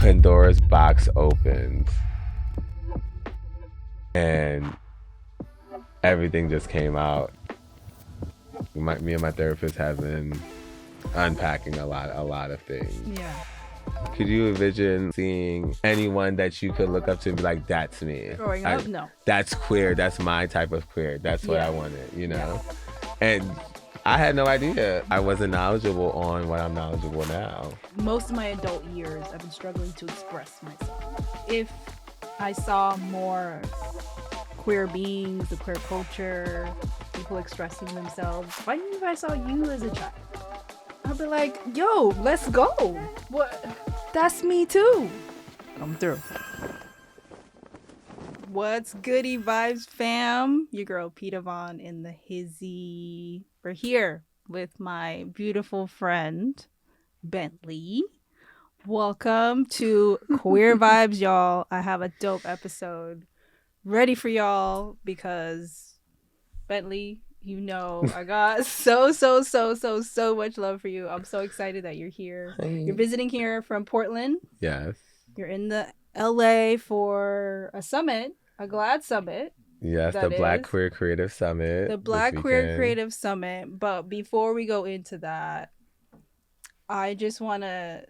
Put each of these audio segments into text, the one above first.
Pandora's box opened and everything just came out. Me and my therapist have been unpacking a lot of things. Yeah. Could you envision seeing anyone that you could look up to and be like, that's me? Growing up, no. That's queer. That's my type of queer. That's what I wanted, you know? And I had no idea. I wasn't knowledgeable on what I'm knowledgeable now. Most of my adult years, I've been struggling to express myself. If I saw more queer beings, the queer culture, people expressing themselves, if I saw you as a child, I'd be like, yo, let's go. What? That's me too. Come through. What's goody vibes, fam? Your girl Peter Vaughn in the hizzy. We're here with my beautiful friend, Bentley. Welcome to Queer Vybez, y'all. I have a dope episode ready for y'all because Bentley, you know, I got so much love for you. I'm so excited that you're here. You're visiting here from Portland. Yes. You're in the LA for a summit, a GLAAD summit. Yes, the Black Queer Creative Summit. The Black Queer Creative Summit. But before we go into that, I just want to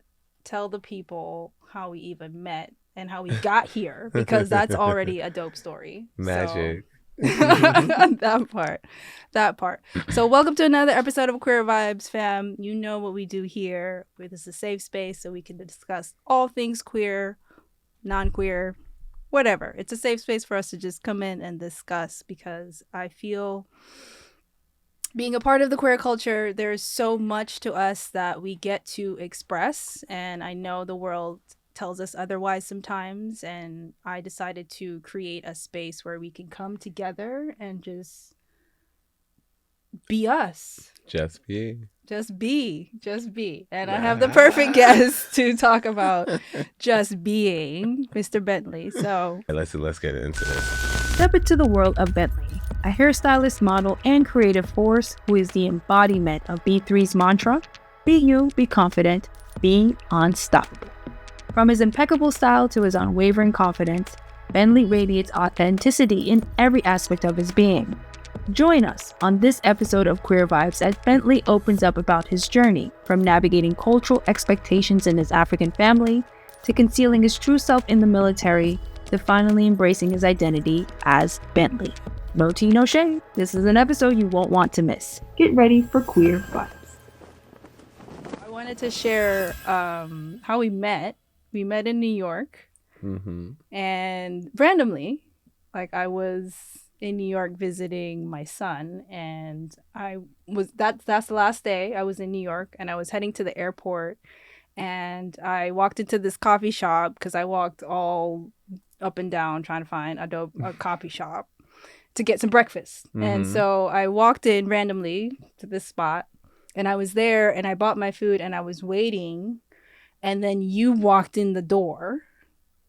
tell the people how we even met and how we got here, because that's already a dope story. Magic. So, that part. So welcome to another episode of Queer Vybez, fam. You know what we do here. This is a safe space so we can discuss all things queer, non-queer, whatever. It's a safe space for us to just come in and discuss, because I feel being a part of the queer culture, there's so much to us that we get to express, and I know the world tells us otherwise sometimes, and I decided to create a space where we can come together and just be us. Just be. And I have the perfect guest to talk about just being, Mr. Bentley. So let's get into this. Step into the world of Bentley, a hairstylist, model, and creative force who is the embodiment of B3's mantra: be you, be confident, be unstoppable. From his impeccable style to his unwavering confidence, Bentley radiates authenticity in every aspect of his being. Join us on this episode of Queer Vybez as Bentley opens up about his journey, from navigating cultural expectations in his African family, to concealing his true self in the military, to finally embracing his identity as Bentley. No tea, no shade. This is an episode you won't want to miss. Get ready for Queer Vybez. I wanted to share how we met. We met in New York, and randomly, like, I was in New York visiting my son, and that's the last day I was in New York, and I was heading to the airport, and I walked into this coffee shop because I walked all up and down trying to find a coffee shop to get some breakfast. And so I walked in randomly to this spot, and I was there, and I bought my food, and I was waiting. And then you walked in the door,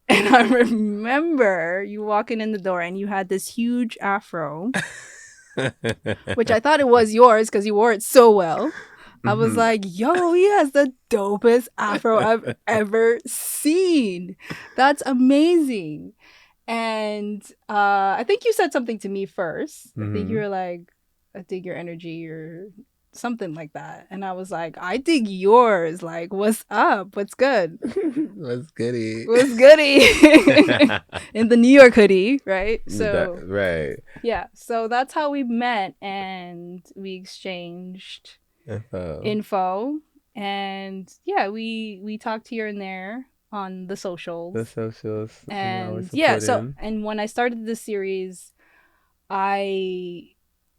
and I remember you walking in the door, and you had this huge afro, which I thought it was yours because you wore it so well. I was like, yo, he has the dopest afro I've ever seen. That's amazing. And I think you said something to me first. I think you were like, I dig your energy, or something like that. And I was like, I dig yours. Like, what's up? What's good? What's goody? In the New York hoodie, right? So right. Yeah. So that's how we met, and we exchanged info. And yeah, we talked here and there on the socials. And yeah, and when I started this series, I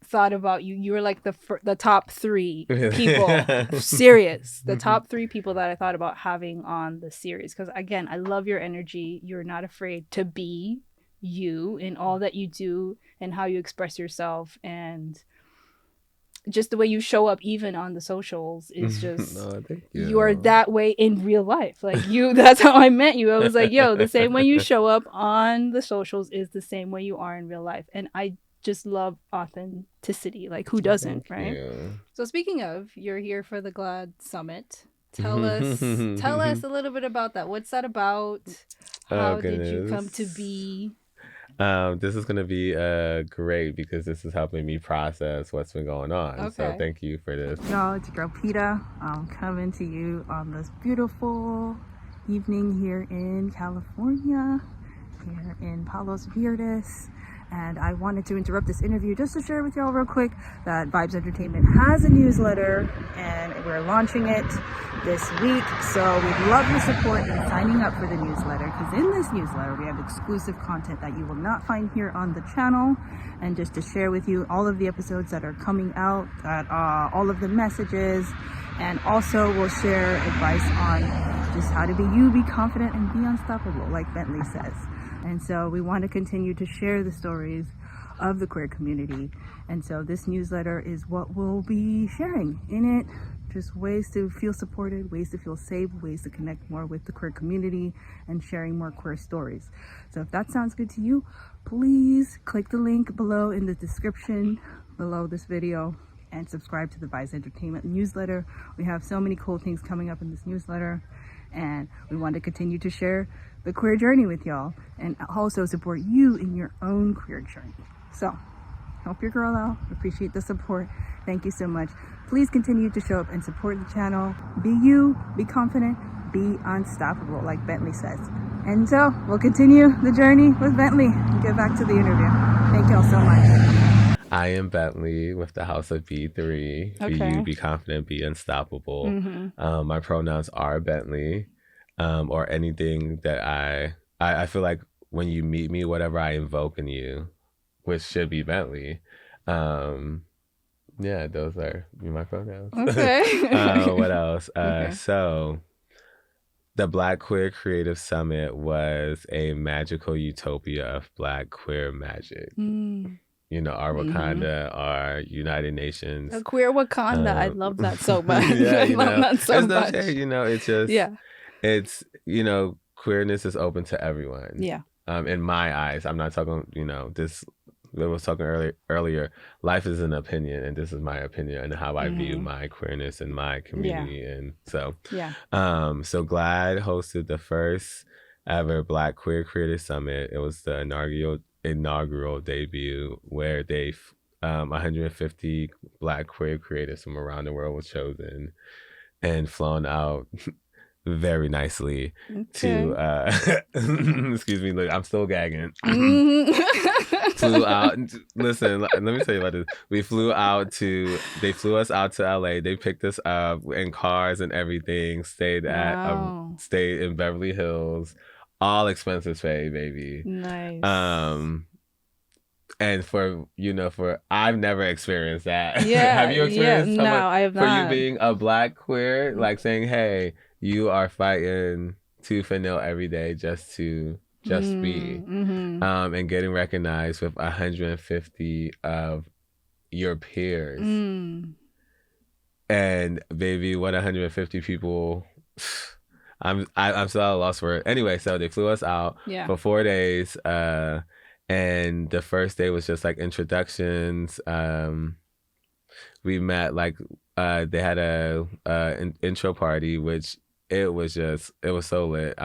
thought about you. You were like the top 3 people. Serious. The top 3 people that I thought about having on the series, because again, I love your energy. You're not afraid to be you in all that you do and how you express yourself, and just the way you show up even on the socials is just you are that way in real life. Like, that's how I met you. I was like, yo, the same way you show up on the socials is the same way you are in real life. And I just love authenticity. Like, who doesn't, right? So speaking of, you're here for the GLAAD Summit. Tell us a little bit about that. What's that about? How did you come to be? This is gonna be great because this is helping me process what's been going on. Okay. So thank you for this. Y'all, it's your girl Peta. I'm coming to you on this beautiful evening here in California, here in Palos Verdes. And I wanted to interrupt this interview just to share with y'all real quick that Vybez Entertainment has a newsletter and we're launching it this week. So we'd love your support in signing up for the newsletter, because in this newsletter we have exclusive content that you will not find here on the channel, and just to share with you all of the episodes that are coming out, all of the messages, and also we'll share advice on just how to be you, be confident, and be unstoppable, like Bentley says. And so we want to continue to share the stories of the queer community. And so this newsletter is what we'll be sharing in it. Just ways to feel supported, ways to feel safe, ways to connect more with the queer community, and sharing more queer stories. So if that sounds good to you, please click the link below in the description below this video and subscribe to the Vybez Entertainment newsletter. We have so many cool things coming up in this newsletter, and we want to continue to share the queer journey with y'all and also support you in your own queer journey. So help your girl out. Appreciate the support. Thank you so much. Please continue to show up and support the channel. Be you, be confident, be unstoppable, like Bentley says. And so we'll continue the journey with Bentley and get back to the interview. Thank y'all so much. I am Bentley with the House of B3. Okay. Be you, be confident, be unstoppable. My pronouns are Bentley, or anything that I feel like when you meet me, whatever I invoke in you, which should be Bentley. Yeah, those are my pronouns. Okay. What else? Okay. So the Black Queer Creative Summit was a magical utopia of Black queer magic. You know, our Wakanda, our United Nations. A queer Wakanda. I love that so much. Yeah, I love that so it's much. No shade, you know, it's just, Yeah. it's, you know, queerness is open to everyone. Yeah. In my eyes, I'm not talking, you know, this, we was talking earlier, life is an opinion, and this is my opinion and how I view my queerness and my community. And so, so GLAAD hosted the first ever Black Queer Creative Summit. It was the inaugural debut where 150 Black queer creatives from around the world was chosen and flown out very nicely to excuse me, look, I'm still gagging. Flew out, listen, let me tell you about this. They flew us out to LA. They picked us up in cars and everything, stayed in Beverly Hills, all expenses paid, baby. Nice. And I've never experienced that. Yeah. Have you experienced someone, no, I have not. For you being a Black queer, like saying, hey, you are fighting tooth and nail every day just to be, and getting recognized with 150 of your peers. And baby, what 150 people, I'm still at a loss for it. Anyway, so they flew us out for 4 days, and the first day was just like introductions. We met, like, they had an intro party, which it was so lit.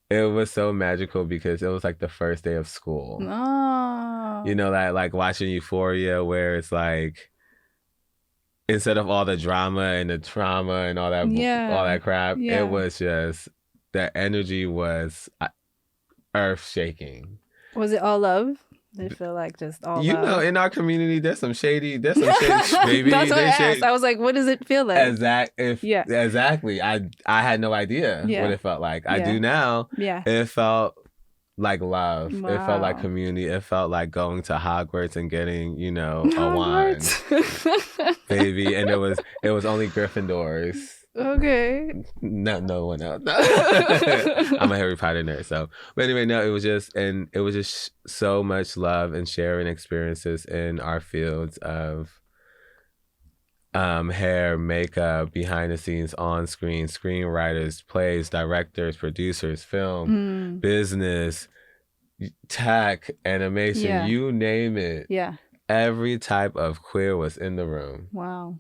It was so magical because it was like the first day of school. Oh. You know, that like watching Euphoria, where it's like, instead of all the drama and the trauma and all that crap, it was just, the energy was earth shaking. Was it all love? They feel like just all love. You know, in our community, there's some shady, baby. That's what I asked. I was like, what does it feel like? Exactly. I had no idea what it felt like. I do now. Yeah. It felt like love. Wow. It felt like community. It felt like going to Hogwarts and getting, a wand. Baby. And it was only Gryffindors. Okay. No one else. I'm a Harry Potter nerd. So, but anyway, no, it was just so much love and sharing experiences in our fields of hair, makeup, behind the scenes, on screen, screenwriters, plays, directors, producers, film, business, tech, animation, you name it. Yeah. Every type of queer was in the room. Wow.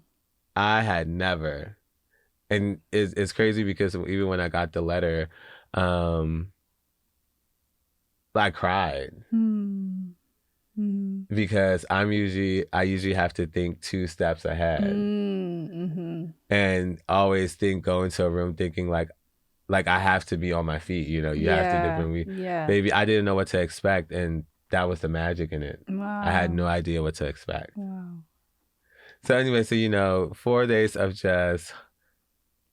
I had never and it's crazy because even when I got the letter, I cried. Because I usually have to think 2 steps ahead, and always go into a room thinking like I have to be on my feet. You have to differently. Baby, I didn't know what to expect, and that was the magic in it. Wow. I had no idea what to expect. Wow. So anyway, 4 days of just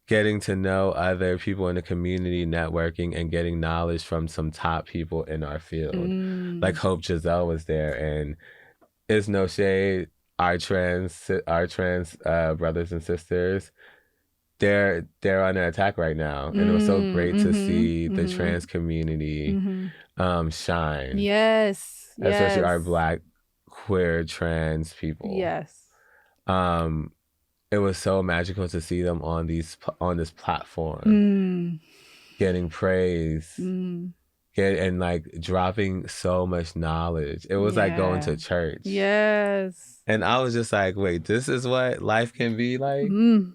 getting to know other people in the community, networking, and getting knowledge from some top people in our field. Like Hope Giselle was there, and it's no shade. Our trans brothers and sisters, they're under attack right now, and it was so great to see the trans community shine. Yes, especially our Black queer trans people. Yes. It was so magical to see them on this platform, getting praise, and like dropping so much knowledge. It was like going to church. Yes. And I was just like, wait, this is what life can be like? You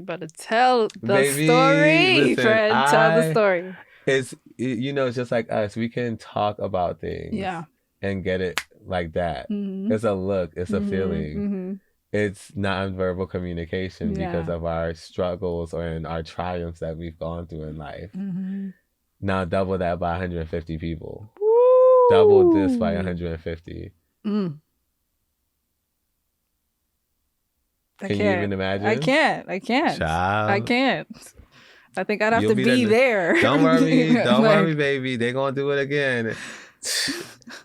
better tell the story, listen, friend. Tell the story. It's just like us. We can talk about things and get it like that. It's a look. It's a feeling. It's nonverbal communication because of our struggles and our triumphs that we've gone through in life. Now double that by 150 people. Woo! Double this by 150. Can you even imagine? I can't. Child. I can't. I think I'd have to be there. Don't worry. Don't worry, baby. They're going to do it again.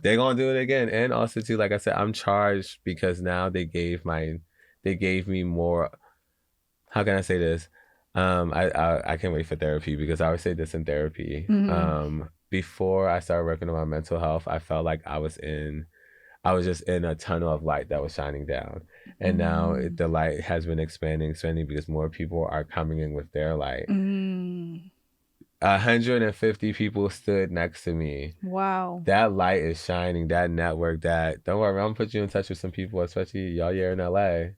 They're going to do it again. And also, too, like I said, I'm charged because now they gave me more. How can I say this? I can't wait for therapy because I always say this in therapy. Before I started working on my mental health, I felt like I was just in a tunnel of light that was shining down. And now the light has been expanding because more people are coming in with their light. 150 people stood next to me. Wow. That light is shining, that network, don't worry, I'm going to put you in touch with some people, especially y'all here in LA.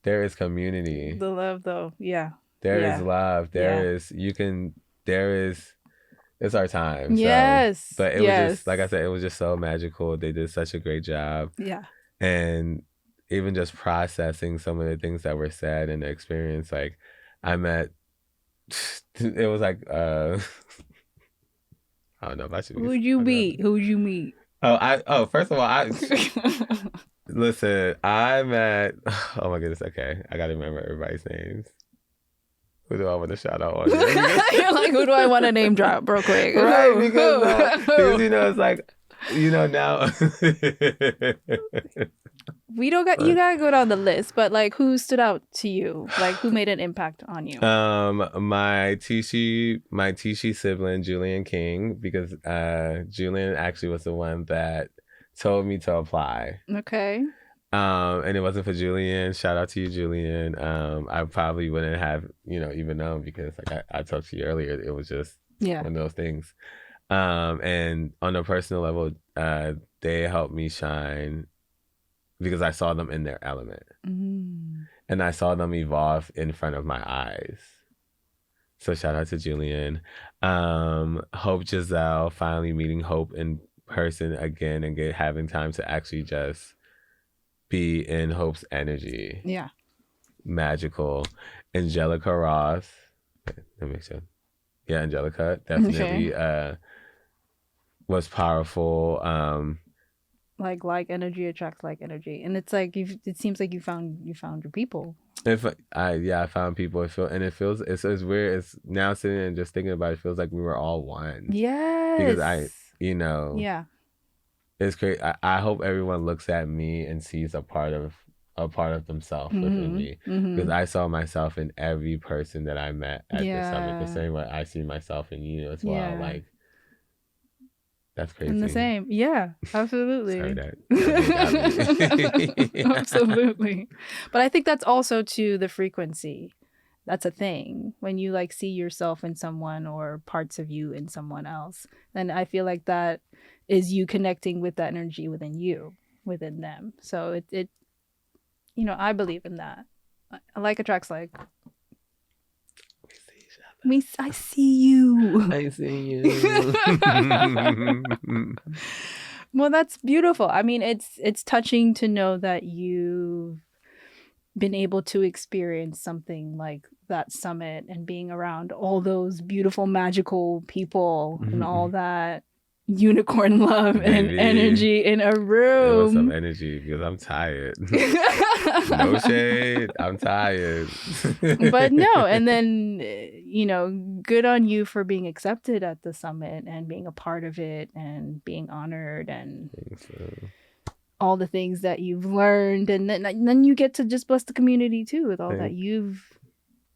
There is community. The love, though. Yeah. There is love. It's our time. Yes. So, but it was just, like I said, it was just so magical. They did such a great job. Yeah. And even just processing some of the things that were said in the experience, like I met, it was like, I don't know if I should. Who'd you meet? First of all, listen, I met, oh my goodness, okay. I got to remember everybody's names. Who do I want to shout out on? You're like, who do I want to name drop real quick? Right, because it's like, now. You gotta go down the list, but like, who stood out to you? Like, who made an impact on you? My Tishi sibling, Julian King, because Julian actually was the one that told me to apply. Okay. And it wasn't for Julian. Shout out to you, Julian. I probably wouldn't have, even known because like I talked to you earlier, it was just one of those things. And on a personal level, they helped me shine because I saw them in their element. And I saw them evolve in front of my eyes. So shout out to Julian. Hope Giselle, finally meeting Hope in person again and having time to actually just be in Hope's energy. Yeah. Magical. Angelica Ross. That makes sense. Yeah, Angelica definitely was powerful. Like energy attracts like energy, and it's like it seems like you found your people. I found people. It's weird. It's now sitting and just thinking about it, feels like we were all one. Yes. Because yeah. It's great. I hope everyone looks at me and sees a part of themselves within me, because I saw myself in every person that I met at the summit, the same way I see myself in you as well. Like, that's crazy. In the same, absolutely. Sorry, that. Absolutely. But I think that's also to the frequency. That's a thing. When you like see yourself in someone or parts of you in someone else, then I feel like that is you connecting with that energy within you, within them. So it I believe in that. Like attracts like. I see you. I see you. Well, that's beautiful. I mean, it's touching to know that you've been able to experience something like that summit and being around all those beautiful, magical people and all that unicorn love and energy in a room. It was some energy because I'm tired. No shade. I'm tired. But no, and then, good on you for being accepted at the summit and being a part of it and being honored and all the things that you've learned. And then you get to just bless the community too with all that you've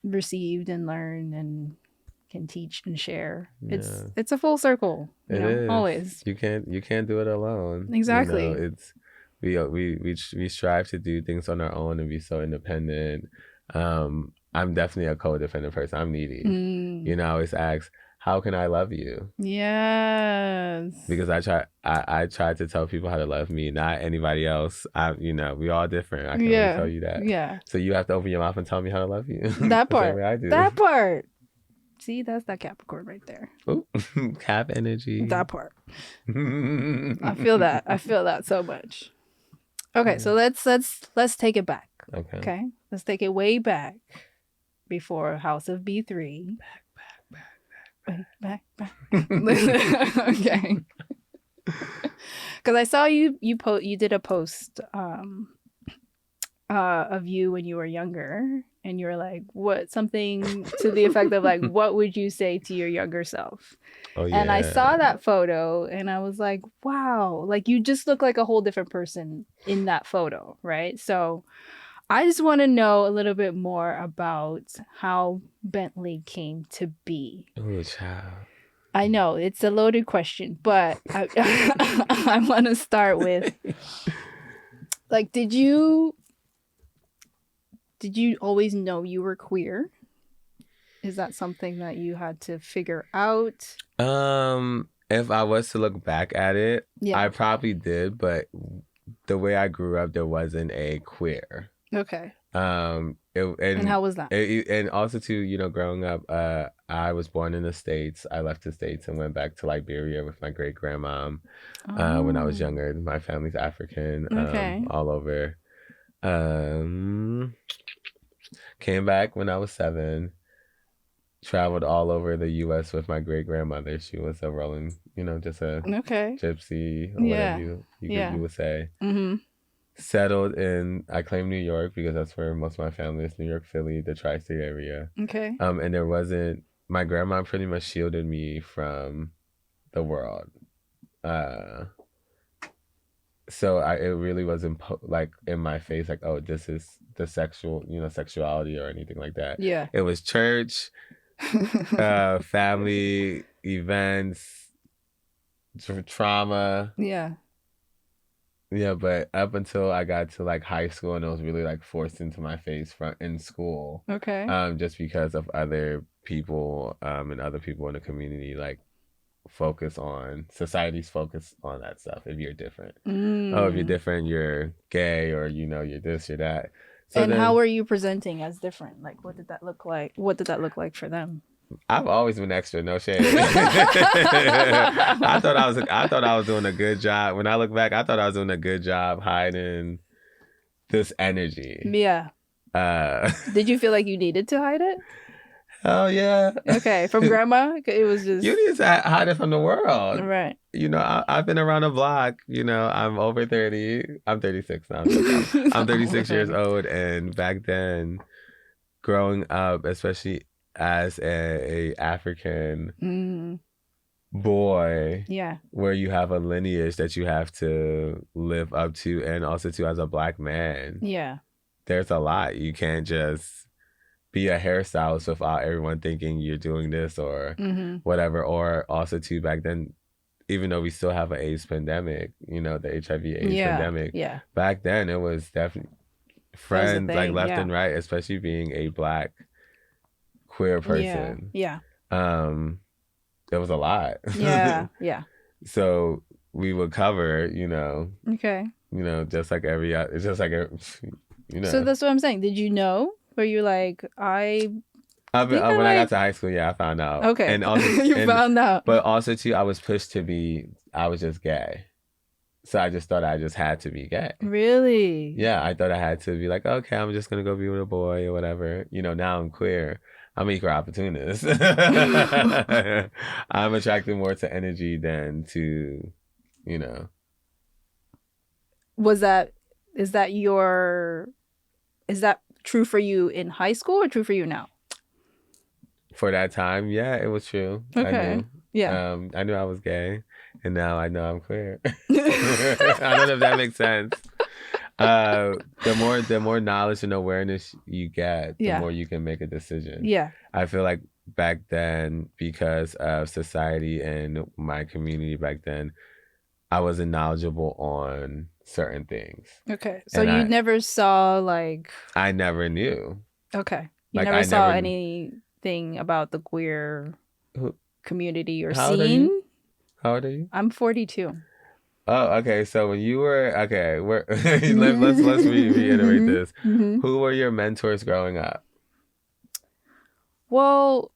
received and learned and can teach and share. Yeah. It's a full circle. It is. Always. You can't do it alone. Exactly. It's we strive to do things on our own and be so independent. I'm definitely a codependent person. I'm needy. I always ask, how can I love you? Yes. Because I try to tell people how to love me, not anybody else. We all different. I can only tell you that. Yeah. So you have to open your mouth and tell me how to love you. That part. Same way I do. That part. See, that's that Capricorn right there. Ooh, Cap energy. That part. I feel that so much. Okay, so let's take it back. Okay. Let's take it way back before House of B3. Back. Okay. Because I saw you did a post of you when you were younger, and you were like, something to the effect of like, what would you say to your younger self? Oh, yeah. And I saw that photo and I was like, wow, like you just look like a whole different person in that photo, right? So I just want to know a little bit more about how Bentley came to be. Oh, child. I know it's a loaded question, but I want to start with, like, did you always know you were queer? Is that something that you had to figure out? If I was to look back at it, I probably did, but the way I grew up, there wasn't a queer. Okay. And how was that? And also too, growing up, I was born in the States. I left the States and went back to Liberia with my great grandmom when I was younger. My family's African. All over. Came back when I was 7. Traveled all over the U.S. with my great grandmother. She was a rolling, just a gypsy, or whatever you would say. Mm-hmm. Settled in, I claim New York because that's where most of my family is. New York, Philly, the tri-state area. Okay. And there wasn't, my grandma pretty much shielded me from the world. So it really wasn't in my face, like, oh, this is the sexuality or anything like that. Yeah. It was church, family, events, trauma. Yeah. Yeah, but up until I got to high school, and it was really forced into my face in school. Okay. Just because of other people and other people in the community society's focus on that stuff. If you're different, if you're different, you're gay, or you're this, you're that. So and how were you presenting as different? Like, what did that look like? What did that look like for them? I've always been extra, no shade. I thought I was doing a good job. When I look back, I thought I was doing a good job hiding this energy. Yeah. Did you feel like you needed to hide it? Oh yeah. Okay, from grandma, it was just you need to hide it from the world, right? I've been around the block. I'm over 30. I'm 36 now. I'm 36 years old, and back then, growing up, especially as a African boy, where you have a lineage that you have to live up to, and also too as a Black man, there's a lot. You can't just be a hairstylist without everyone thinking you're doing this or whatever. Or also too, back then, even though we still have an AIDS pandemic, the HIV/AIDS pandemic, back then it was definitely friends left and right, especially being a Black queer person. Yeah. It was a lot. Yeah. So we would cover, Okay. Just like it's just like, So that's what I'm saying. Did you know? Or you're like, I When I got to high school, yeah, I found out. Okay. And also, found out. But also, too, I was pushed to I was just gay. So I just thought I just had to be gay. Really? Yeah, I thought I had to be like, okay, I'm just going to go be with a boy or whatever. Now I'm queer. I'm an equal opportunist. I'm attracted more to energy than to, Is that true for you in high school or true for you now? For that time, yeah, it was true. Okay. I knew. Yeah. I knew I was gay, and now I know I'm queer. I don't know if that makes sense. The more knowledge and awareness you get, the more you can make a decision. Yeah. I feel like back then, because of society and my community back then, I wasn't knowledgeable on certain things. Okay. So you never saw I never knew. Okay. You never saw anything about the queer community or scene? How old are you? I'm 42. Oh, okay. So when you were let's reiterate this. Mm-hmm. Who were your mentors growing up? Well,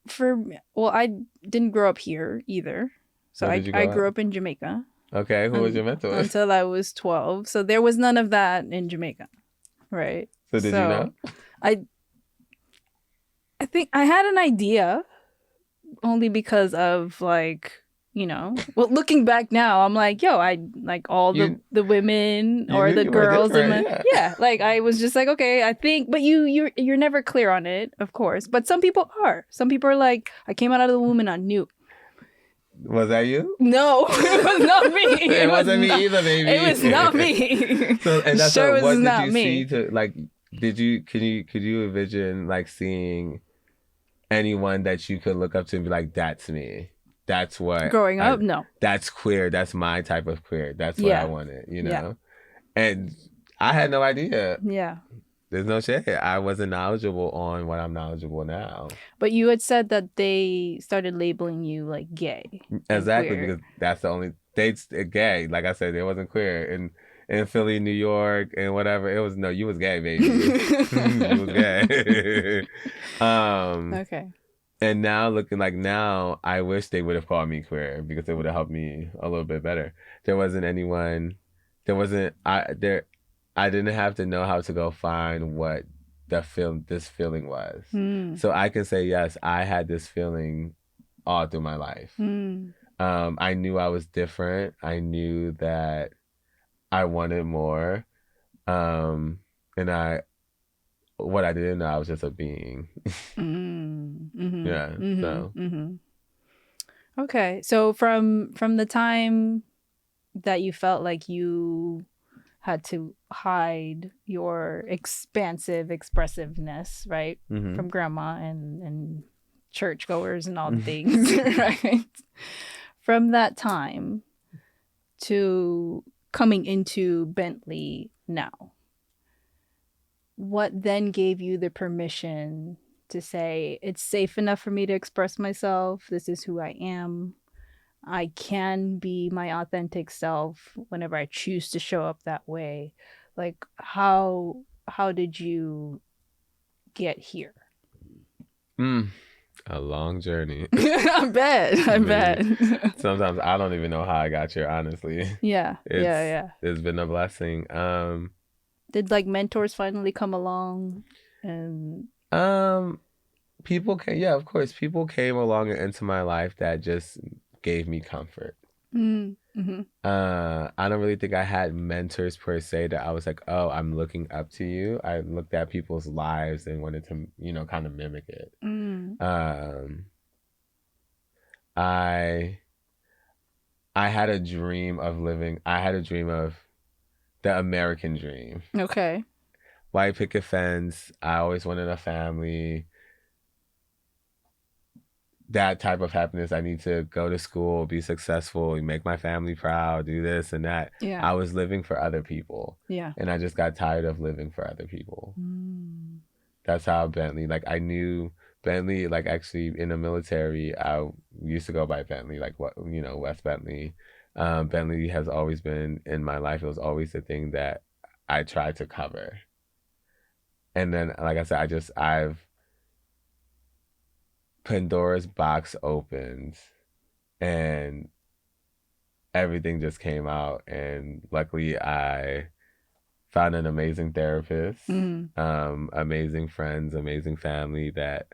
I didn't grow up here either. So I grew up in Jamaica. Okay, who was your mentor? Until I was 12. So there was none of that in Jamaica, right? So did you know? I think I had an idea only because of looking back now, I'm like, yo, I like all the women or the girls in my I was just like, okay, I think, but you're never clear on it, of course. But some people are. Some people are like, I came out of the womb and I knew. Was that you? No, it was not me. It wasn't me either, baby. It was not me. So, and that's what did you see to could you envision seeing anyone that you could look up to and be like, that's me? That's what growing up. No, that's queer. That's my type of queer. That's what I wanted. And I had no idea. Yeah. There's no shade. I wasn't knowledgeable on what I'm knowledgeable now. But you had said that they started labeling you like gay. Exactly, because that's the only gay. Like I said, it wasn't queer in Philly, New York, and whatever. It was you was gay, baby. You was gay. Okay. And now now, I wish they would have called me queer because it would have helped me a little bit better. There wasn't anyone. I didn't have to know how to go find what this feeling was. So I can say, yes, I had this feeling all through my life. I knew I was different. I knew that I wanted more. And what I didn't know, I was just a being. Mm-hmm. Yeah. Mm-hmm. So. Mm-hmm. Okay. So from the time that you felt like you had to hide your expansive expressiveness, right? Mm-hmm. From grandma and churchgoers and all the things, right? From that time to coming into Bentley now, what then gave you the permission to say, it's safe enough for me to express myself, this is who I am, I can be my authentic self whenever I choose to show up that way? How did you get here? A long journey. I bet. Sometimes I don't even know how I got here, honestly. Yeah. It's been a blessing. Did mentors finally come along? And people came, of course. People came along and into my life that just gave me comfort. Mm-hmm. I don't really think I had mentors per se that I was like, oh, I'm looking up to you. I looked at people's lives and wanted to, kind of mimic it. I had a dream of the American dream. Okay. White picket fence. I always wanted a family. That type of happiness. I need to go to school, be successful, make my family proud, do this and that. Yeah. I was living for other people. Yeah. And I just got tired of living for other people. That's how Bentley, I knew Bentley, actually in the military, I used to go by Bentley, West Bentley. Bentley has always been in my life. It was always the thing that I tried to cover. And then, like I said, Pandora's box opened and everything just came out. And luckily I found an amazing therapist, amazing friends, amazing family that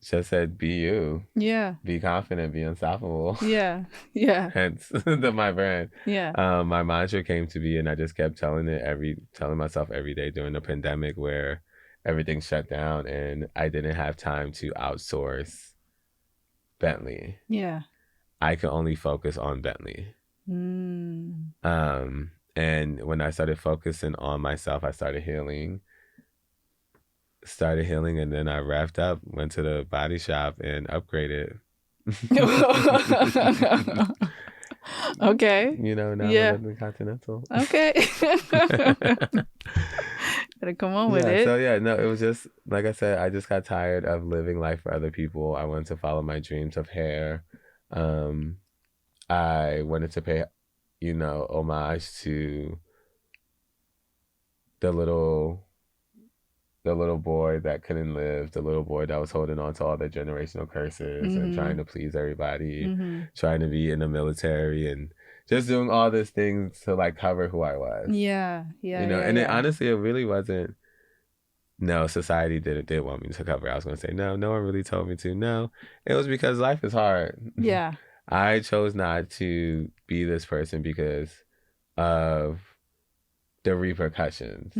just said, be you. Yeah. Be confident, be unstoppable. Yeah. Yeah. Hence my brand. Yeah. My mantra came to be, and I just kept telling myself every day during the pandemic where everything shut down and I didn't have time to outsource Bentley. Yeah. I could only focus on Bentley. And when I started focusing on myself, I started healing, and then I wrapped up, went to the body shop and upgraded. Okay. You know, now I live in Continental. Okay. Gotta come on with it. So it was just, like I said, I just got tired of living life for other people. I wanted to follow my dreams of hair. I wanted to pay, homage to the little boy that couldn't live, the little boy that was holding on to all the generational curses and trying to please everybody, trying to be in the military and just doing all these things to like cover who I was. Yeah. Yeah. Honestly, it really wasn't. No, society did want me to cover. I was going to say, no one really told me to. No, it was because life is hard. Yeah. I chose not to be this person because of the repercussions.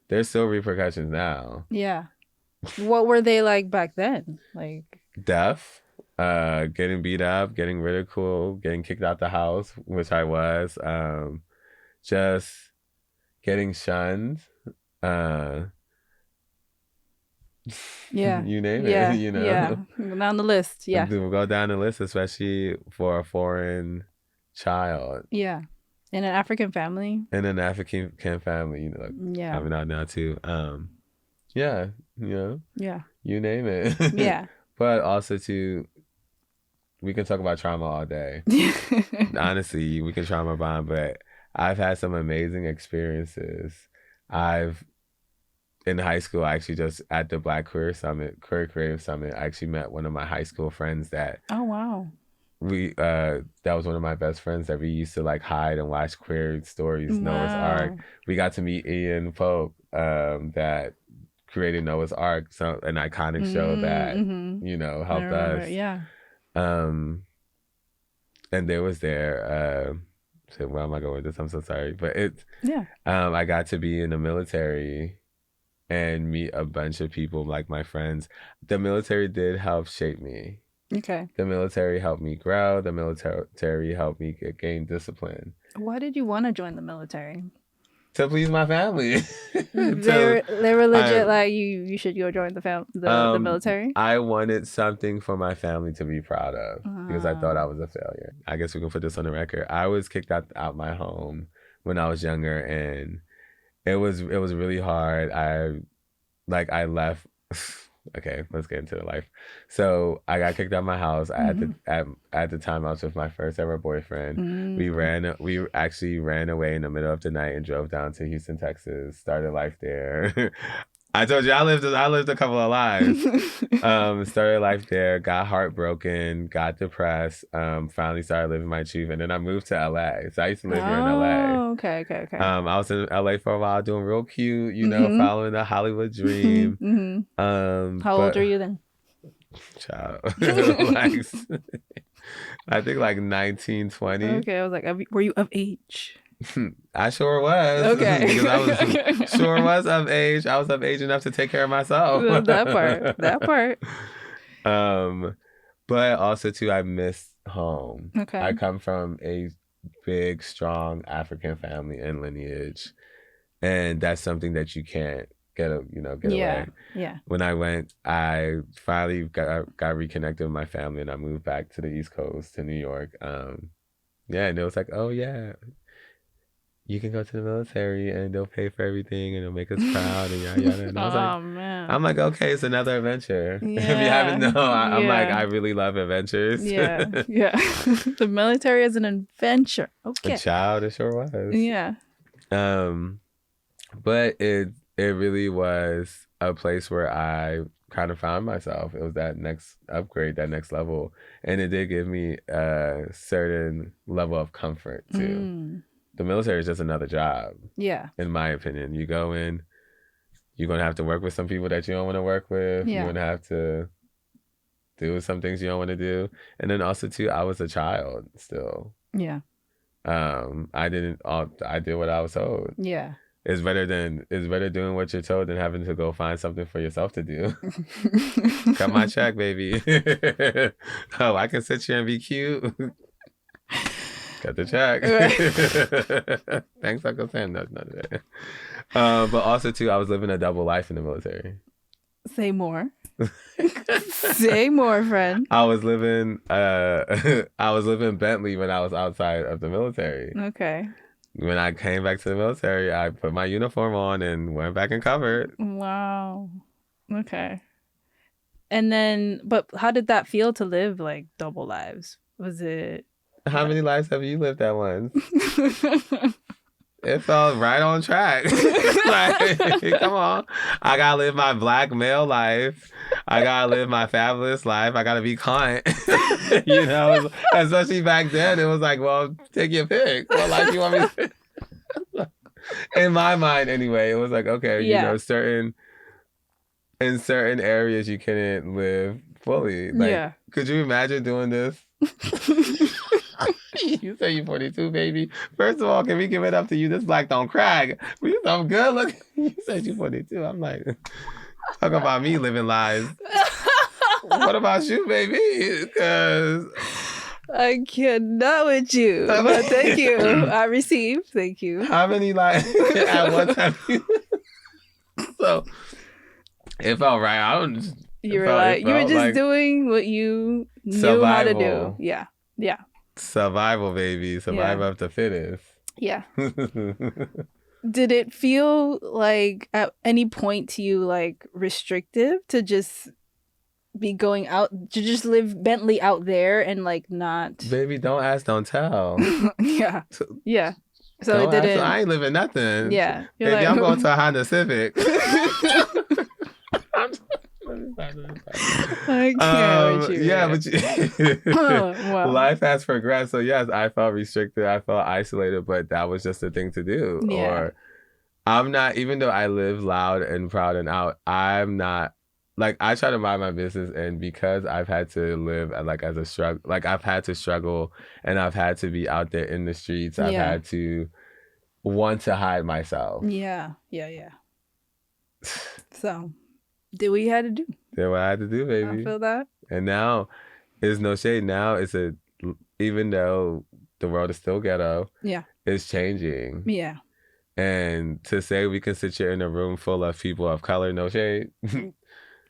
There's still repercussions now. Yeah. What were they like back then? Like death, getting beat up, getting ridiculed, getting kicked out the house, which I was, just getting shunned. Yeah. You name it, Yeah. Down the list. Yeah. We'll go down the list, especially for a foreign child. Yeah. In an African family. In an African family, yeah. Coming out now too. Yeah. Yeah. You name it. Yeah. But also too, we can talk about trauma all day. Honestly, we can trauma bond, but I've had some amazing experiences. In high school, I actually just at the Black Queer Creative Summit, I actually met one of my high school friends that. Oh, wow. That was one of my best friends that we used to like hide and watch Queer Stories, wow. Noah's Ark. We got to meet Ian Polk, that created Noah's Ark, so an iconic show that, helped us. Yeah. And there was so where am I going with this? I'm so sorry. But I got to be in the military and meet a bunch of people like my friends. The military did help shape me. Okay. The military helped me grow. The military helped me gain discipline. Why did you want to join the military? To please my family. They were legit like you should go join the military? I wanted something for my family to be proud of because I thought I was a failure. I guess we can put this on the record. I was kicked out my home when I was younger, and it was really hard. I left. Okay, let's get into the life. So I got kicked out of my house. At the time I was with my first ever boyfriend. We actually ran away in the middle of the night and drove down to Houston, Texas. Started life there. I told you I lived a couple of lives. Started life there, got heartbroken, got depressed, finally started living my truth, and then I moved to LA. So I used to live here in LA. Oh, okay. I was in LA for a while doing real cute, following the Hollywood dream. How old are you then? Child. I think like 19, 20. Okay, I was like, were you of age? I sure was. Okay. Because I was sure was of age. I was of age enough to take care of myself. That part. But also too, I miss home. Okay. I come from a big, strong African family and lineage, and that's something that you can't get away. Yeah. When I went, I finally got reconnected with my family, and I moved back to the East Coast to New York. And it was like, oh yeah, you can go to the military and they'll pay for everything and they'll make us proud and yada yada. And I was like, man. I'm like, okay, it's another adventure. Yeah. If you haven't known, I'm like, I really love adventures. Yeah. The military is an adventure. Okay. A child, it sure was. Yeah. But it really was a place where I kind of found myself. It was that next upgrade, that next level. And it did give me a certain level of comfort too. The military is just another job. Yeah. In my opinion. You go in, you're going to have to work with some people that you don't want to work with. Yeah. You're going to have to do some things you don't want to do. And then also too, I was a child still. Yeah. I did what I was told. Yeah. It's better doing what you're told than having to go find something for yourself to do. Cut my check, baby. Oh, I can sit here and be cute. Cut the check. Thanks, Uncle Sam. No, none of that. But also too, I was living a double life in the military. Say more. Say more, friend. I was living Bentley when I was outside of the military. Okay. When I came back to the military, I put my uniform on and went back and covered. Wow. Okay. And then, but how did that feel to live like double lives? Was it? How many lives have you lived at once? It felt right on track. Like, come on. I gotta live my black male life. I gotta live my fabulous life. I gotta be cunt. You know, especially back then, it was like, well, take your pick. What life you want me to? In my mind, anyway, it was like, okay, you know, in certain areas you couldn't live fully. Like, could you imagine doing this? You say you're 42, baby. First of all, can we give it up to you? This black don't crack. I'm good looking. You said you're 42. I'm like, talk about me living lies. What about you, baby? Because I cannot with you. But thank you. I received. Thank you. How many lies at one time? So it felt right. You were just doing what you knew how to do. Yeah. Yeah. Survival, baby. Survival of the fittest. Yeah. Did it feel like at any point to you like restrictive to just be going out, to just live Bentley out there and like not? Baby, don't ask, don't tell. Yeah. Yeah. So it didn't. I ain't living nothing. Yeah. Maybe I'm going to a Honda Civic. I can't with you. Yeah, but life has progressed. So yes, I felt restricted. I felt isolated, but that was just the thing to do. Yeah. Or I'm not, even though I live loud and proud and out, I'm not, like, I try to mind my business, and because I've had to live like as a struggle, like I've had to struggle and I've had to be out there in the streets. I've had to want to hide myself. Yeah. So did what you had to do. Did what I had to do, baby. I feel that. And now, it's no shade. Now even though the world is still ghetto, it's changing. Yeah. And to say we can sit here in a room full of people of color, no shade,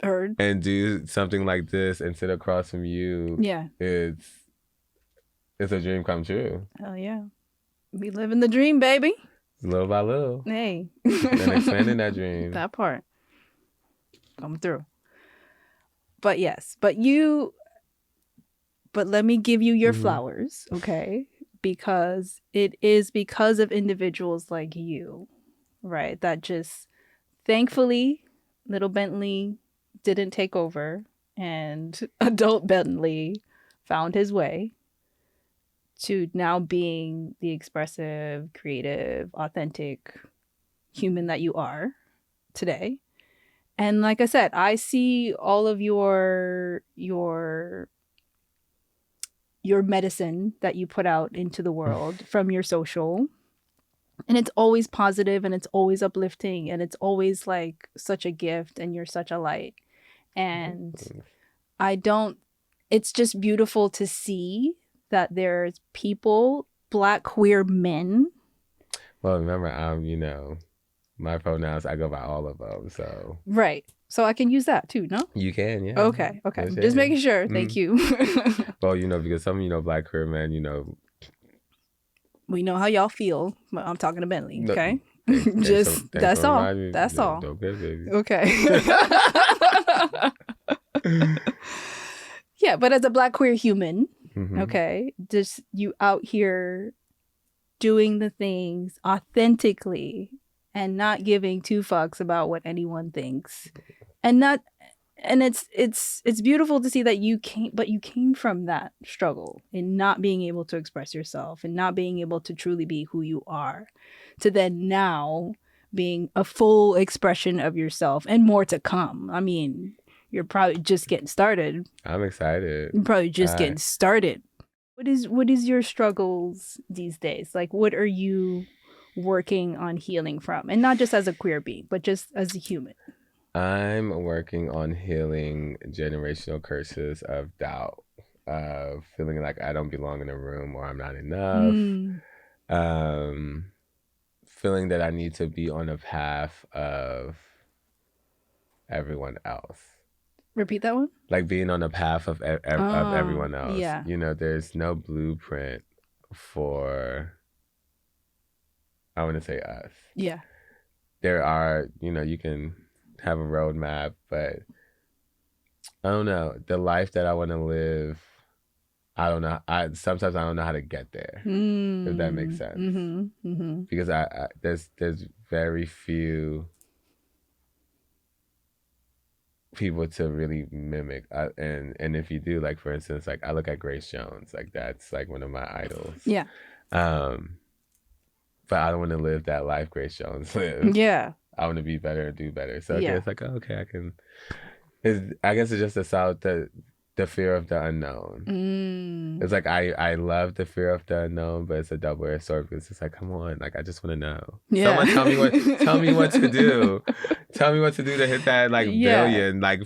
heard, and do something like this and sit across from you, it's a dream come true. Hell yeah. We living the dream, baby. Little by little. Hey. And expanding that dream. That part. Come through. But yes, but let me give you your flowers, okay? Because it is because of individuals like you, right? That just, thankfully, little Bentley didn't take over, and adult Bentley found his way to now being the expressive, creative, authentic human that you are today. And like I said, I see all of your medicine that you put out into the world from your social. And it's always positive and it's always uplifting and it's always like such a gift, and you're such a light. And it's just beautiful to see that there's people, Black queer men. Well, remember, my pronouns, I go by all of them, so. Right. So I can use that too, no? You can, yeah. Okay. Just making sure. Thank you. Well, because some, Black queer men, We know how y'all feel, but I'm talking to Bentley, okay? That's all. That's all. Okay, baby. Okay. Yeah, but as a Black queer human, okay, just you out here doing the things authentically and not giving two fucks about what anyone thinks, and And it's beautiful to see that you came from that struggle in not being able to express yourself and not being able to truly be who you are, to then now being a full expression of yourself and more to come. I mean, you're probably just getting started. I'm excited. You're probably just getting started. What is your struggles these days? Like, what are you working on healing from? And not just as a queer being, but just as a human. I'm working on healing generational curses of doubt, of feeling like I don't belong in a room or I'm not enough. Feeling that I need to be on a path of everyone else. Repeat that one? Like being on the path of everyone else. Yeah. You know, there's no blueprint for, I want to say us. Yeah. There are, you know, you can have a roadmap, but I don't know. The life that I want to live, I don't know. Sometimes I don't know how to get there. If that makes sense. Because there's very few people to really mimic, and if you do, like for instance, like I look at Grace Jones, like that's like one of my idols. Yeah. But I don't want to live that life Grace Jones lives. Yeah. I want to be better and do better. So okay, it's like, okay, I can. I guess it's just the fear of the unknown. It's like I love the fear of the unknown, but it's a double-edged sword because it's like, come on, like I just want to know. Yeah. Someone tell me what to do. Tell me what to do to hit that like billion, like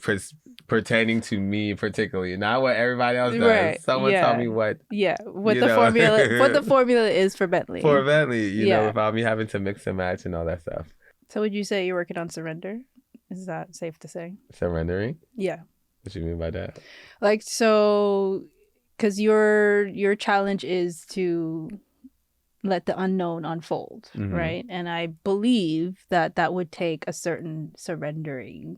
pertaining to me particularly, not what everybody else does. Right. Someone tell me what. Yeah, what the formula is for Bentley. For Bentley, you know, without me having to mix and match and all that stuff. So would you say you're working on surrender? Is that safe to say? Surrendering? Yeah. What you mean by that? Like, so, because your challenge is to let the unknown unfold, right? And I believe that would take a certain surrendering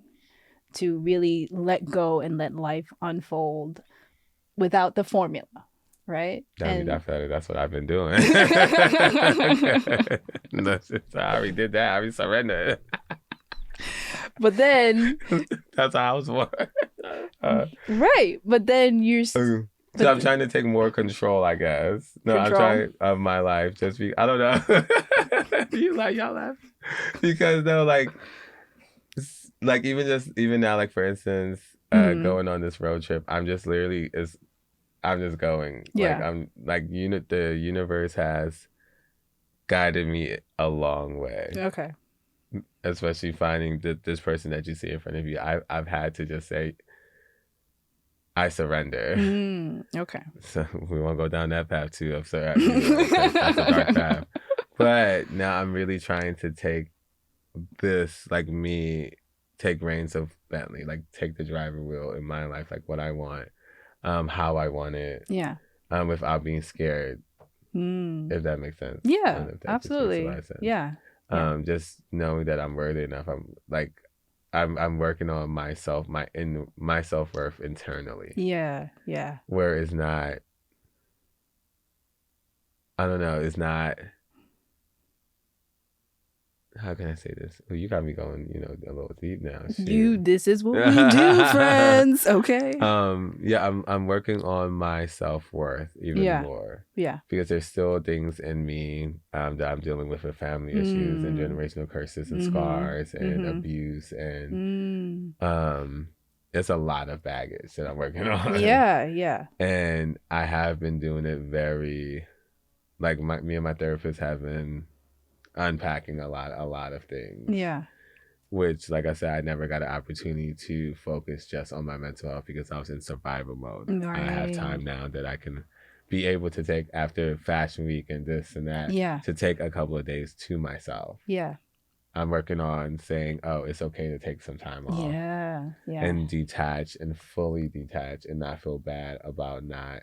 to really let go and let life unfold without the formula, right? That's what I've been doing. I already did that. I already surrendered. But then that's how I was born. Right, but then you're. So I'm trying to take more control, I guess. No, I'm trying of my life. Just I don't know. Y'all laugh because though, like even now, like for instance, going on this road trip, I'm just literally I'm just going. Yeah. Like I'm like the universe has guided me a long way. Okay. Especially finding this person that you see in front of you. I've had to just say, I surrender. Okay. So we won't go down that path too. That's a dark path. But now I'm really trying to take take reins of Bentley, like take the driver wheel in my life, like what I want, how I want it. Yeah. Without being scared. If that makes sense. Yeah, absolutely. Yeah. Just knowing that I'm worthy enough. I'm working on myself, my self-worth internally. Yeah. Yeah. Where it's not, I don't know, it's not, how can I say this? Well, you got me going, a little deep now. This is what we do, friends. Okay. Yeah, I'm working on my self-worth even more. Yeah. Because there's still things in me that I'm dealing with family issues and generational curses and scars and abuse and it's a lot of baggage that I'm working on. Yeah, yeah. And I have been doing it very, like me and my therapist have been unpacking a lot of things. Yeah. Which, like I said, I never got an opportunity to focus just on my mental health because I was in survival mode. Right. I have time now that I can be able to take after Fashion Week and this and that. Yeah. To take a couple of days to myself. Yeah. I'm working on saying, oh, it's okay to take some time off. Yeah. Yeah. And detach and fully detach and not feel bad about not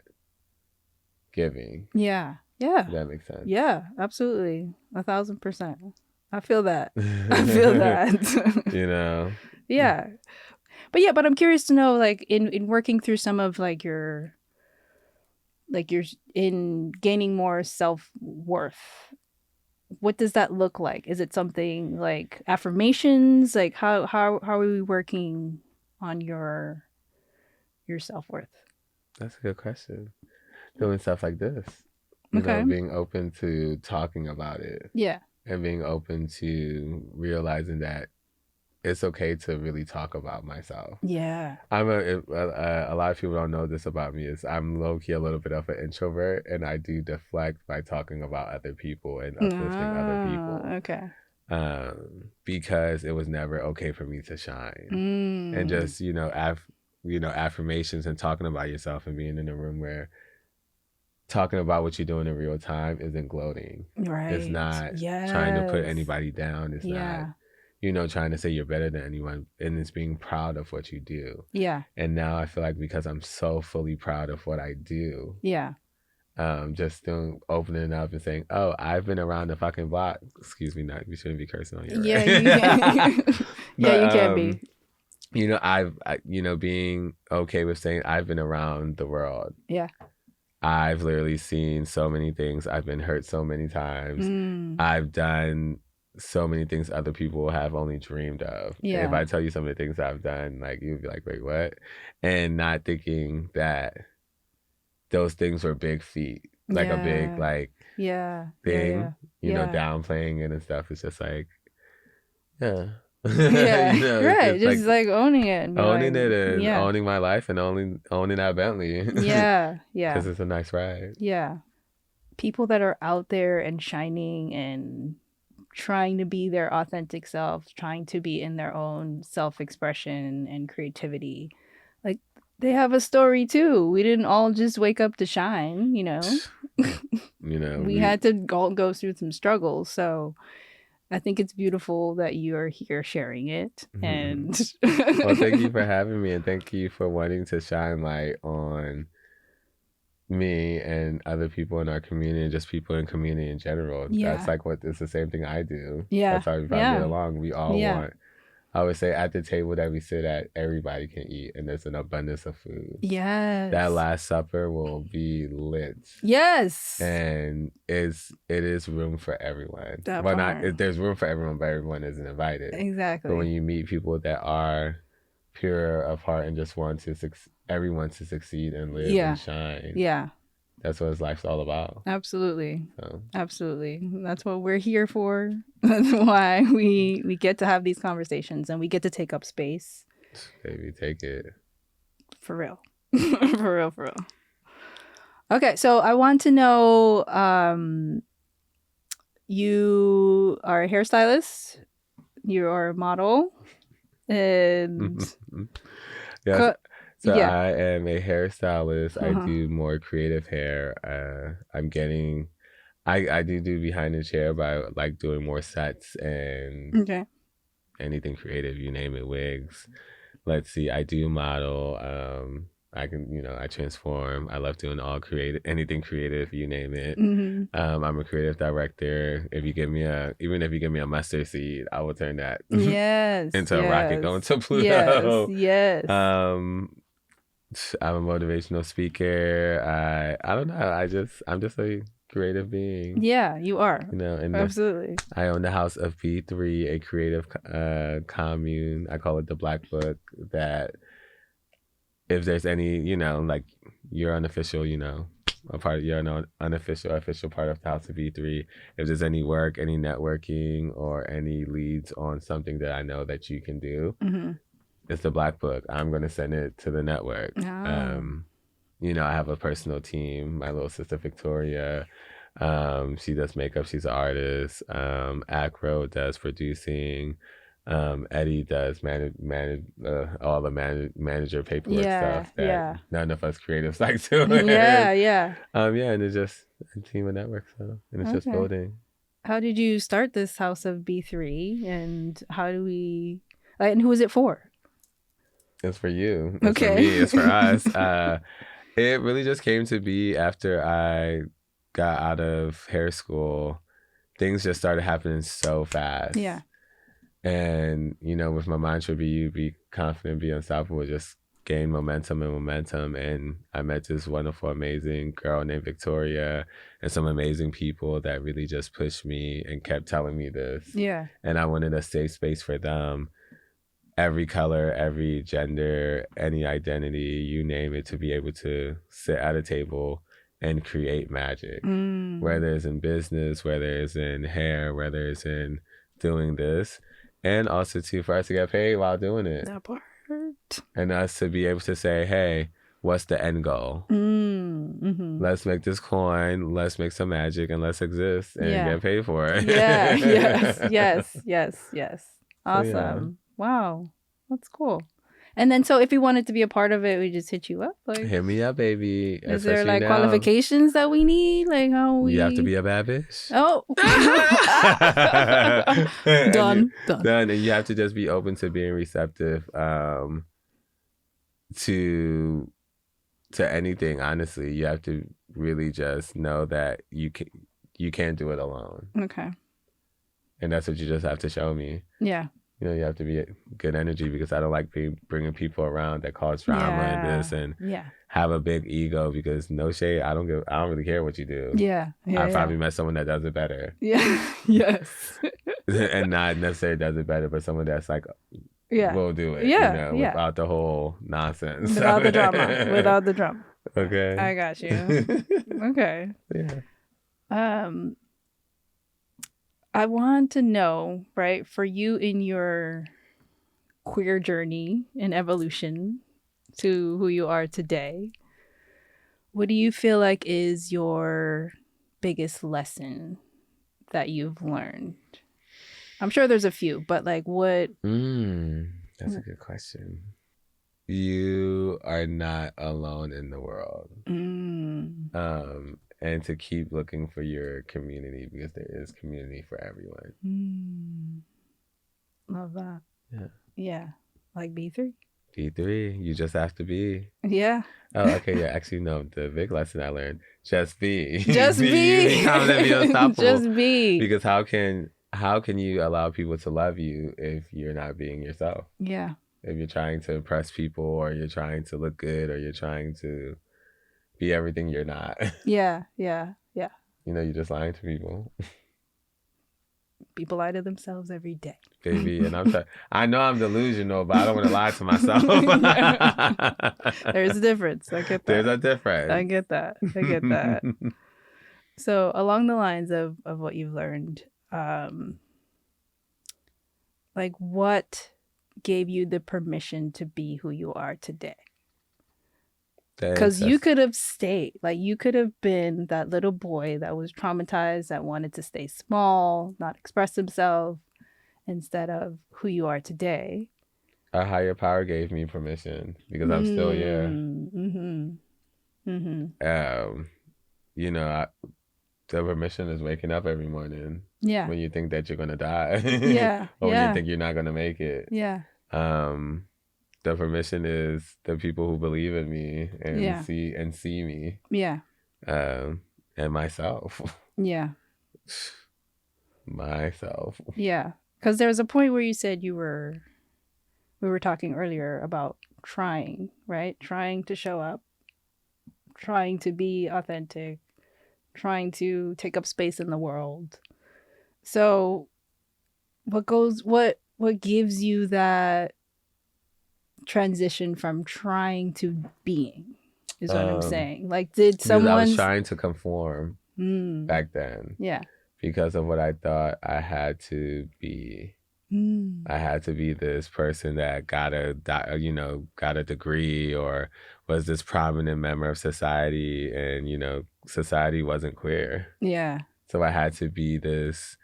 giving. Yeah. Yeah. Does that make sense? Yeah, absolutely. 1,000%. I feel that. I feel that. Yeah. But I'm curious to know, like, in working through some of like your in gaining more self-worth, what does that look like? Is it something like affirmations? Like how are we working on your self-worth? That's a good question. Doing stuff like this. You know, being open to talking about it. Yeah. And being open to realizing that it's okay to really talk about myself. Yeah. A lot of people don't know this about me, is I'm low-key a little bit of an introvert, and I do deflect by talking about other people and uplifting other people. Okay. Because it was never okay for me to shine. And just, affirmations and talking about yourself and being in a room where talking about what you're doing in real time isn't gloating. Right. It's not trying to put anybody down. It's not, trying to say you're better than anyone. And it's being proud of what you do. Yeah. And now I feel like because I'm so fully proud of what I do. Yeah. Just opening up and saying, "Oh, I've been around the fucking block." Excuse me, not we shouldn't be cursing on you. Right? Yeah, you can. Yeah, you can be. Being okay with saying I've been around the world. Yeah. I've literally seen so many things. I've been hurt so many times. I've done so many things other people have only dreamed of. Yeah. And if I tell you some of the things I've done, like you'd be like, "Wait, what?" And not thinking that those things were big feat, like a big thing, downplaying it and stuff. It's just like, yeah. Right. Just like owning it. And owning my life and owning that Bentley. Yeah. Because it's a nice ride. Yeah. People that are out there and shining and trying to be their authentic selves, trying to be in their own self-expression and creativity. Like, they have a story too. We didn't all just wake up to shine, we had to go through some struggles. So I think it's beautiful that you're here sharing it. And well, thank you for having me, and thank you for wanting to shine light on me and other people in our community and just people in community in general. Yeah. That's like it's the same thing I do. Yeah. That's how we probably get along. We all want, I would say, at the table that we sit at, everybody can eat, and there's an abundance of food. Yes. That Last Supper will be lit. Yes. And it is room for everyone. There's room for everyone, but everyone isn't invited. Exactly. But when you meet people that are pure of heart and just want everyone to succeed and live and shine. Yeah. That's what life's all about. Absolutely. So. Absolutely. That's what we're here for. That's why we get to have these conversations and we get to take up space. Baby, take it. For real. For real. Okay, so I want to know, you are a hairstylist, you are a model, and... Yes. So I am a hairstylist. I do more creative hair. I do behind the chair, but I like doing more sets and anything creative, you name it, wigs. Let's see, I do model. I transform. I love doing anything creative, you name it. I'm a creative director. If you give me a mustard seed, I will turn that into a rocket going to Pluto. Yes. I'm a motivational speaker. I don't know. I'm just a creative being. Yeah, you are. And absolutely. I own the House of B3, a creative commune. I call it the Black Book. That if there's any, like you're unofficial, a part of your official part of the House of B3. If there's any work, any networking, or any leads on something that I know that you can do. It's the Black Book. I'm going to send it to the network. Oh. I have a personal team. My little sister, Victoria, she does makeup. She's an artist. Acro does producing. Eddie does all the manager paperwork stuff that none of us creatives like doing. Yeah. And it's just a team of networks. And it's just building. How did you start this House of B3? And and who is it for? It's for you. It's for me. It's for us. It really just came to be after I got out of hair school. Things just started happening so fast. Yeah. And, with my mantra, be confident, be unstoppable, just gain momentum. And I met this wonderful, amazing girl named Victoria and some amazing people that really just pushed me and kept telling me this. Yeah. And I wanted a safe space for them. every color, every gender, any identity, you name it, to be able to sit at a table and create magic, whether it's in business, whether it's in hair, whether it's in doing this, and also too for us to get paid while doing it. That part. And us to be able to say, hey, what's the end goal? Let's make this coin, let's make some magic, and let's exist and get paid for it. Yes. Awesome. So, yeah. Wow. That's cool. And then, so if you wanted to be a part of it, we just hit you up. Like, hit me up, baby. Is there like qualifications that we need? Like how we... You have to be a bad bitch. Oh. Done. And you have to just be open to being receptive to anything. Honestly, you have to really just know that you can't do it alone. Okay. And that's what you just have to show me. Yeah. You know, you have to be good energy, because I don't like bringing people around that cause drama and this and have a big ego, because no shade, I don't really care what you do. I probably met someone that does it better. Yes. And not necessarily does it better, but someone that's like, will do it. Without the whole nonsense. Without the drama. Okay. I got you. Okay. Yeah. I want to know, right, for you in your queer journey and evolution to who you are today, what do you feel like is your biggest lesson that you've learned? I'm sure there's a few, but like what? That's a good question. You are not alone in the world. And to keep looking for your community, because there is community for everyone. Love that. Yeah. Yeah. Like B3? B3. You just have to be. Yeah. Oh, okay. Yeah. Actually, no. The big lesson I learned: just be. Just be. Be unstoppable. Just be. Because how can you allow people to love you if you're not being yourself? Yeah. If you're trying to impress people, or you're trying to look good, or you're trying to be everything you're not. Yeah. You know, you're just lying to people. People lie to themselves every day. Baby, and I know I'm delusional, but I don't want to lie to myself. There's a difference. I get that. There's a difference. I get that. So along the lines of what you've learned, like what gave you the permission to be who you are today? Because you could have stayed, like you could have been that little boy that was traumatized, that wanted to stay small, not express himself, instead of who you are today. A higher power gave me permission, because I'm still here. You know, the permission is waking up every morning. Yeah. When you think that you're gonna die. Yeah. Or when you think you're not gonna make it. Yeah. The permission is the people who believe in me and see me. Yeah. And myself. Yeah. Myself. Yeah. Because there was a point where you said we were talking earlier about trying, right? Trying to show up, trying to be authentic, trying to take up space in the world. So what gives you that transition from trying to being is what I'm saying. Like, did someone... I was trying to conform back then. Yeah. Because of what I thought I had to be. I had to be this person that got a degree, or was this prominent member of society, and, you know, society wasn't queer. Yeah. So I had to be this,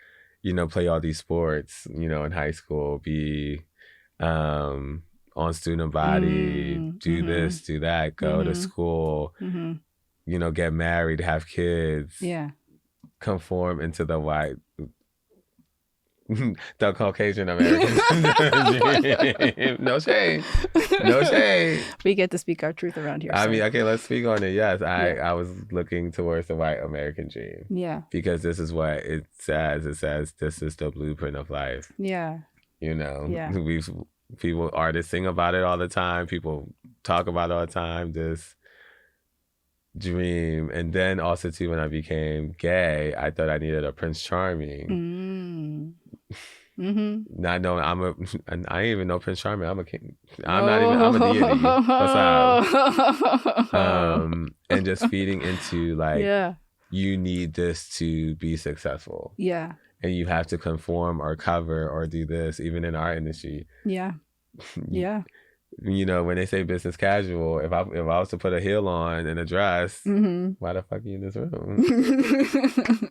you know, play all these sports, you know, in high school, be on student body, do this, do that, go to school, you know, get married, have kids, conform into the white, the Caucasian American dream. No shade. We get to speak our truth around here. I mean, okay, let's speak on it. Yes, I was looking towards the white American dream. Yeah. Because this is what it says. It says this is the blueprint of life. Yeah. You know, artists sing about it all the time. People talk about it all the time, this dream. And then also too, when I became gay, I thought I needed a Prince Charming. Not knowing I ain't even know Prince Charming. I'm a king. I'm not even. I'm a deity. What's up? And just feeding into like, you need this to be successful. Yeah. And you have to conform or cover or do this, even in our industry. Yeah. Yeah. You know, when they say business casual, if I was to put a heel on and a dress, why the fuck are you in this room?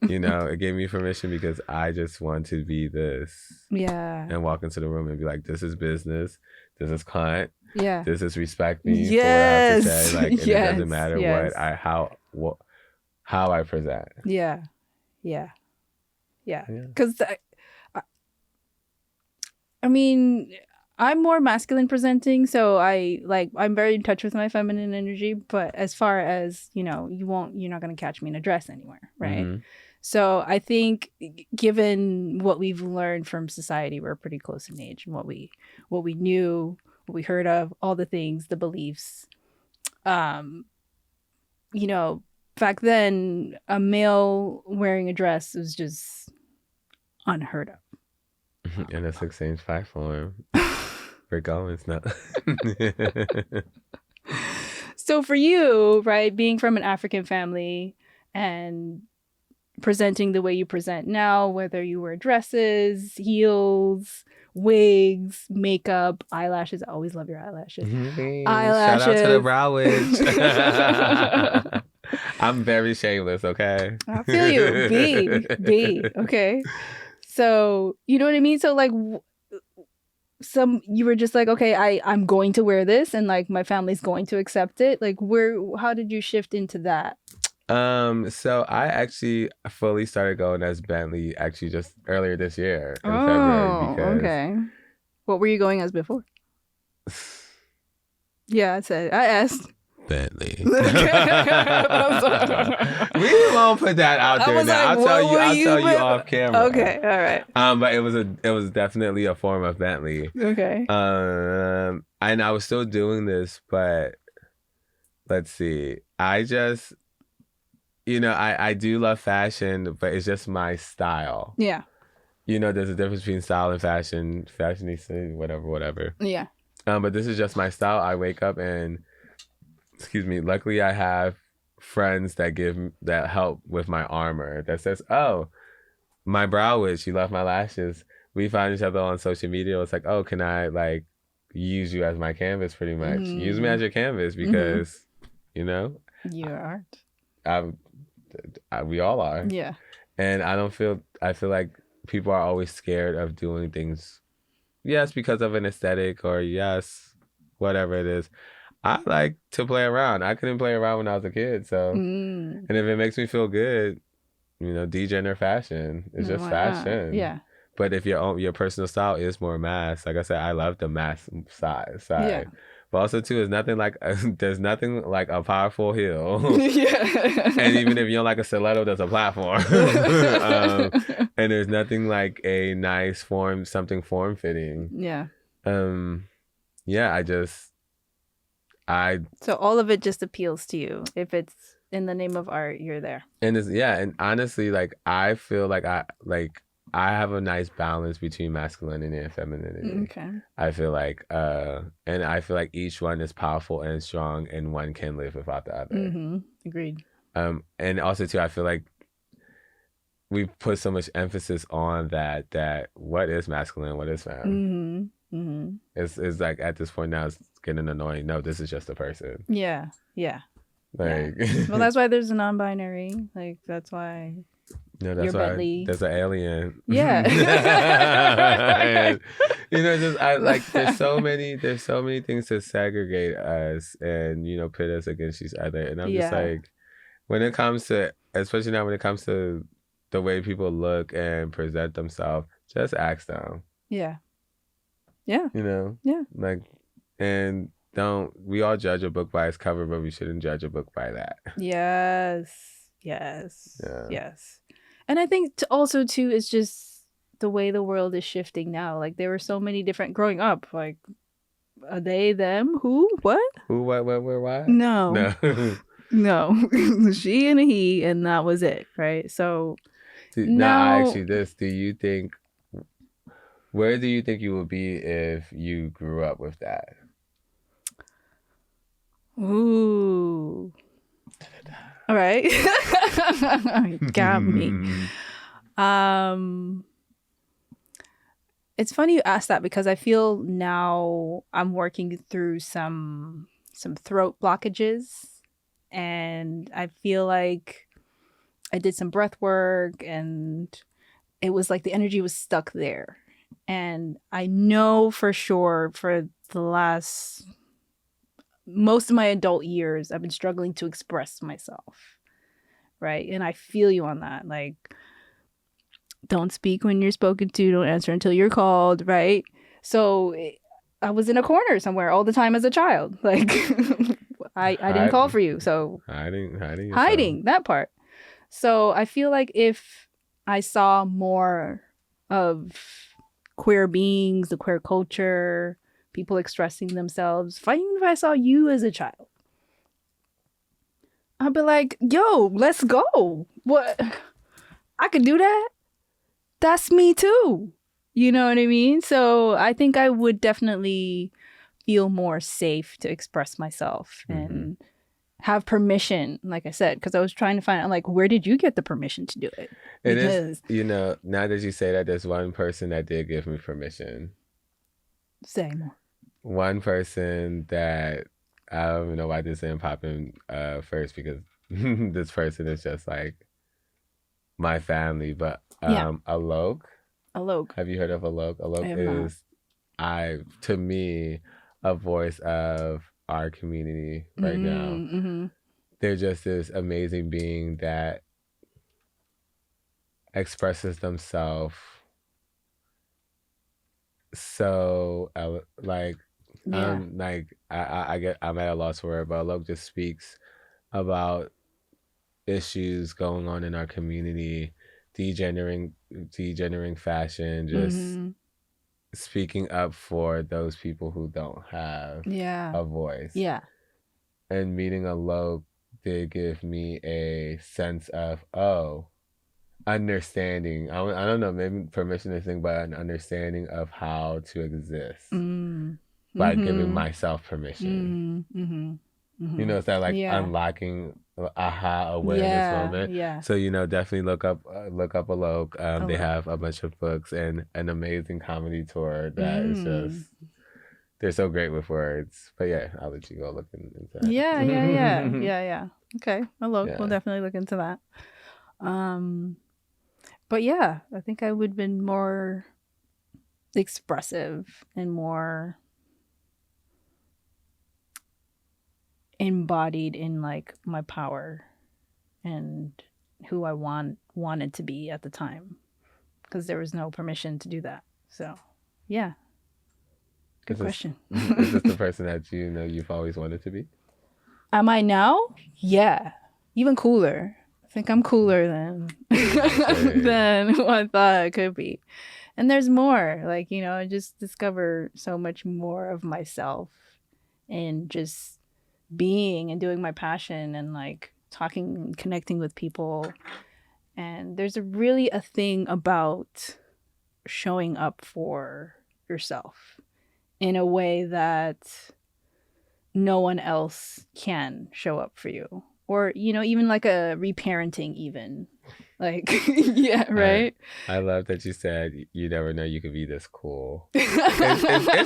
You know, it gave me permission because I just want to be this. Yeah. And walk into the room and be like, this is business. This is client. Yeah. This is respect me for what I have to say. Like, and it doesn't matter how I present. Yeah. Yeah. Yeah. Because I mean, I'm more masculine presenting, so I'm very in touch with my feminine energy. But as far as, you know, you're not gonna catch me in a dress anywhere, right? So I think, given what we've learned from society, we're pretty close in age, and what we knew, what we heard of, all the things, the beliefs. You know, back then, a male wearing a dress was just unheard of. And a 6-inch platform. We're going now. So for you, right, being from an African family and presenting the way you present now, whether you wear dresses, heels, wigs, makeup, eyelashes. I always love your eyelashes. Eyelashes. Shout out to the brow witch. I'm very shameless, okay? I feel you. B. Okay. So, you know what I mean? So, like, you were just like, okay, I'm going to wear this, and like my family's going to accept it. Like, how did you shift into that? So I actually fully started going as Bentley actually just earlier this year in February. Because okay. What were you going as before? Yeah, I asked. Bentley. We won't put that out there now. Like, I'll tell you off camera. Okay, all right. But it was definitely a form of Bentley. Okay. And I was still doing this, but let's see. I just, you know, I do love fashion, but it's just my style. Yeah. You know, there's a difference between style and fashion, fashionista, whatever. Yeah. But this is just my style. I wake up and, luckily I have friends that help with my armor, that says, oh, my brow witch, you love my lashes. We find each other on social media. It's like, oh, can I like use you as my canvas pretty much? Use me as your canvas because, you know. You are. We all are. Yeah. And I feel like people are always scared of doing things, yes, because of an aesthetic, or yes, whatever it is. I like to play around. I couldn't play around when I was a kid. So, and if it makes me feel good, you know, degenerate fashion. It's just fashion. Yeah. But if your personal style is more mass, like I said, I love the mass side. Yeah. But also too, there's nothing like a powerful heel. Yeah. And even if you don't like a stiletto, there's a platform. And there's nothing like a nice something form fitting. Yeah. Yeah. So all of it just appeals to you. If it's in the name of art, you're there. And and honestly, like I feel like I have a nice balance between masculinity and femininity. Okay. I feel like and I feel like each one is powerful and strong, and one can live without the other. Agreed. And also too, I feel like we put so much emphasis on that what is masculine, what is femme. It's like at this point now it's getting annoying. No, this is just a person. Yeah. Like, well, that's why there's a non-binary. Like, that's why. No, that's why Bentley. There's an alien. Yeah. And, you know, there's so many things to segregate us and, you know, pit us against each other. And I'm just like, especially now when it comes to the way people look and present themselves, just ask them. Yeah. Yeah. You know? Yeah. Like, and we all judge a book by its cover, but we shouldn't judge a book by that. Yes. And I think also too is just the way the world is shifting now. Like, there were so many different growing up. Like, are they, them, who, what? Who, what, where, why? No. She and a he, and that was it, right? So now I ask you this: do you think Where do you think you would be if you grew up with that? Ooh. All right. Got me. It's funny you asked that because I feel now I'm working through some throat blockages, and I feel like I did some breath work and it was like the energy was stuck there. And I know for sure for the last most of my adult years I've been struggling to express myself. Right? And I feel you on that. Like, don't speak when you're spoken to, don't answer until you're called, right? So I was in a corner somewhere all the time as a child. Like I didn't call for you. So hiding that part. So I feel like if I saw more of queer beings, the queer culture, people expressing themselves, even if I saw you as a child, I'd be like, yo, let's go. What? I could do that. That's me too. You know what I mean? So I think I would definitely feel more safe to express myself and have permission, like I said, because I was trying to find out, like, where did you get the permission to do it? It is, now that you say that, there's one person that did give me permission. Say more. One person that, I don't even know why this didn't pop in first, because this person is just like my family, but Alok. Have you heard of Alok? Alok is, to me, a voice of our community right now. They're just this amazing being that expresses themselves so I'm at a loss for word, but Alok just speaks about issues going on in our community, degenerating fashion, just speaking up for those people who don't have a voice. Yeah. And meeting Alok did give me a sense of, understanding. I don't know, maybe permission to think, but an understanding of how to exist by giving myself permission. You know, it's that unlocking aha awareness moment. Yeah. So definitely look up Alok. They have a bunch of books and an amazing comedy tour that is just, they're so great with words. But yeah, I'll let you go look into that. Yeah. Okay, Alok, we'll definitely look into that. But yeah, I think I would have been more expressive and more embodied in like my power and who I wanted to be at the time, because there was no permission to do that. So yeah, good question. Is this the person that you've always wanted to be? Am I now? Yeah, even cooler. I think I'm cooler than than who I thought I could be. And there's more. Like, I just discover so much more of myself and just being and doing my passion and like talking and connecting with people. And there's really a thing about showing up for yourself in a way that no one else can show up for you. Or, even like a reparenting, even. Like, yeah, right? I love that you said you never know you could be this cool. It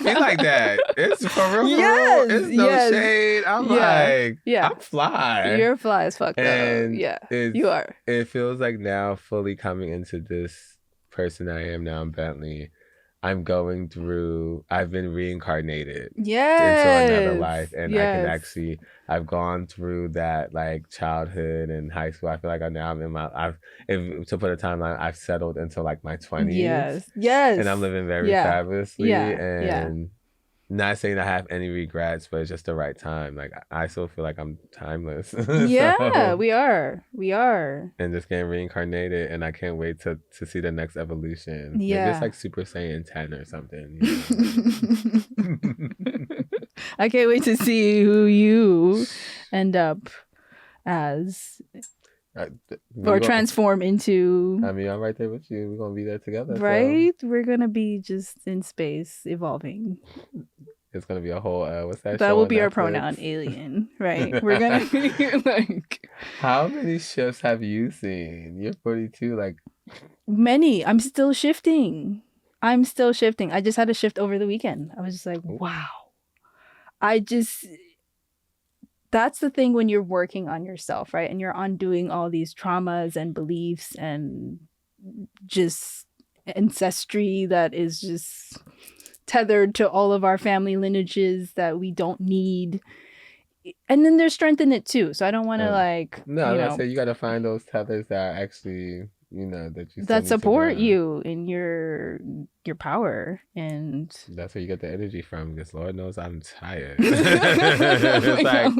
feels like that. It's for real. Yes, it's no shade. I'm I'm fly. You're fly as fuck, though. And yeah, you are. It feels like now fully coming into this person I am now in Bentley, I've been reincarnated into another life. And I've gone through that like childhood and high school. I feel like now I'm in to put a timeline, I've settled into like my 20s. Yes. And I'm living very fabulously. And not saying I have any regrets, but it's just the right time. Like I still feel like I'm timeless. Yeah, we are. And just getting reincarnated, and I can't wait to see the next evolution. Yeah. Maybe it's like Super Saiyan 10 or something. I can't wait to see who you end up as. or transform into. I mean, I'm right there with you. We're gonna be there together, right? So. We're gonna be just in space, evolving. It's gonna be a whole what's that? That show will be Netflix? Our pronoun, alien. Right? We're gonna like. How many shifts have you seen? You're 42, like. Many. I'm still shifting. I just had a shift over the weekend. I was just like, wow. That's the thing when you're working on yourself, right? And you're undoing all these traumas and beliefs and just ancestry that is just tethered to all of our family lineages that we don't need. And then there's strength in it too. So I don't want to I say you got to find those tethers that actually, that support you in your power, and that's where you get the energy from, because Lord knows I'm tired. It's like,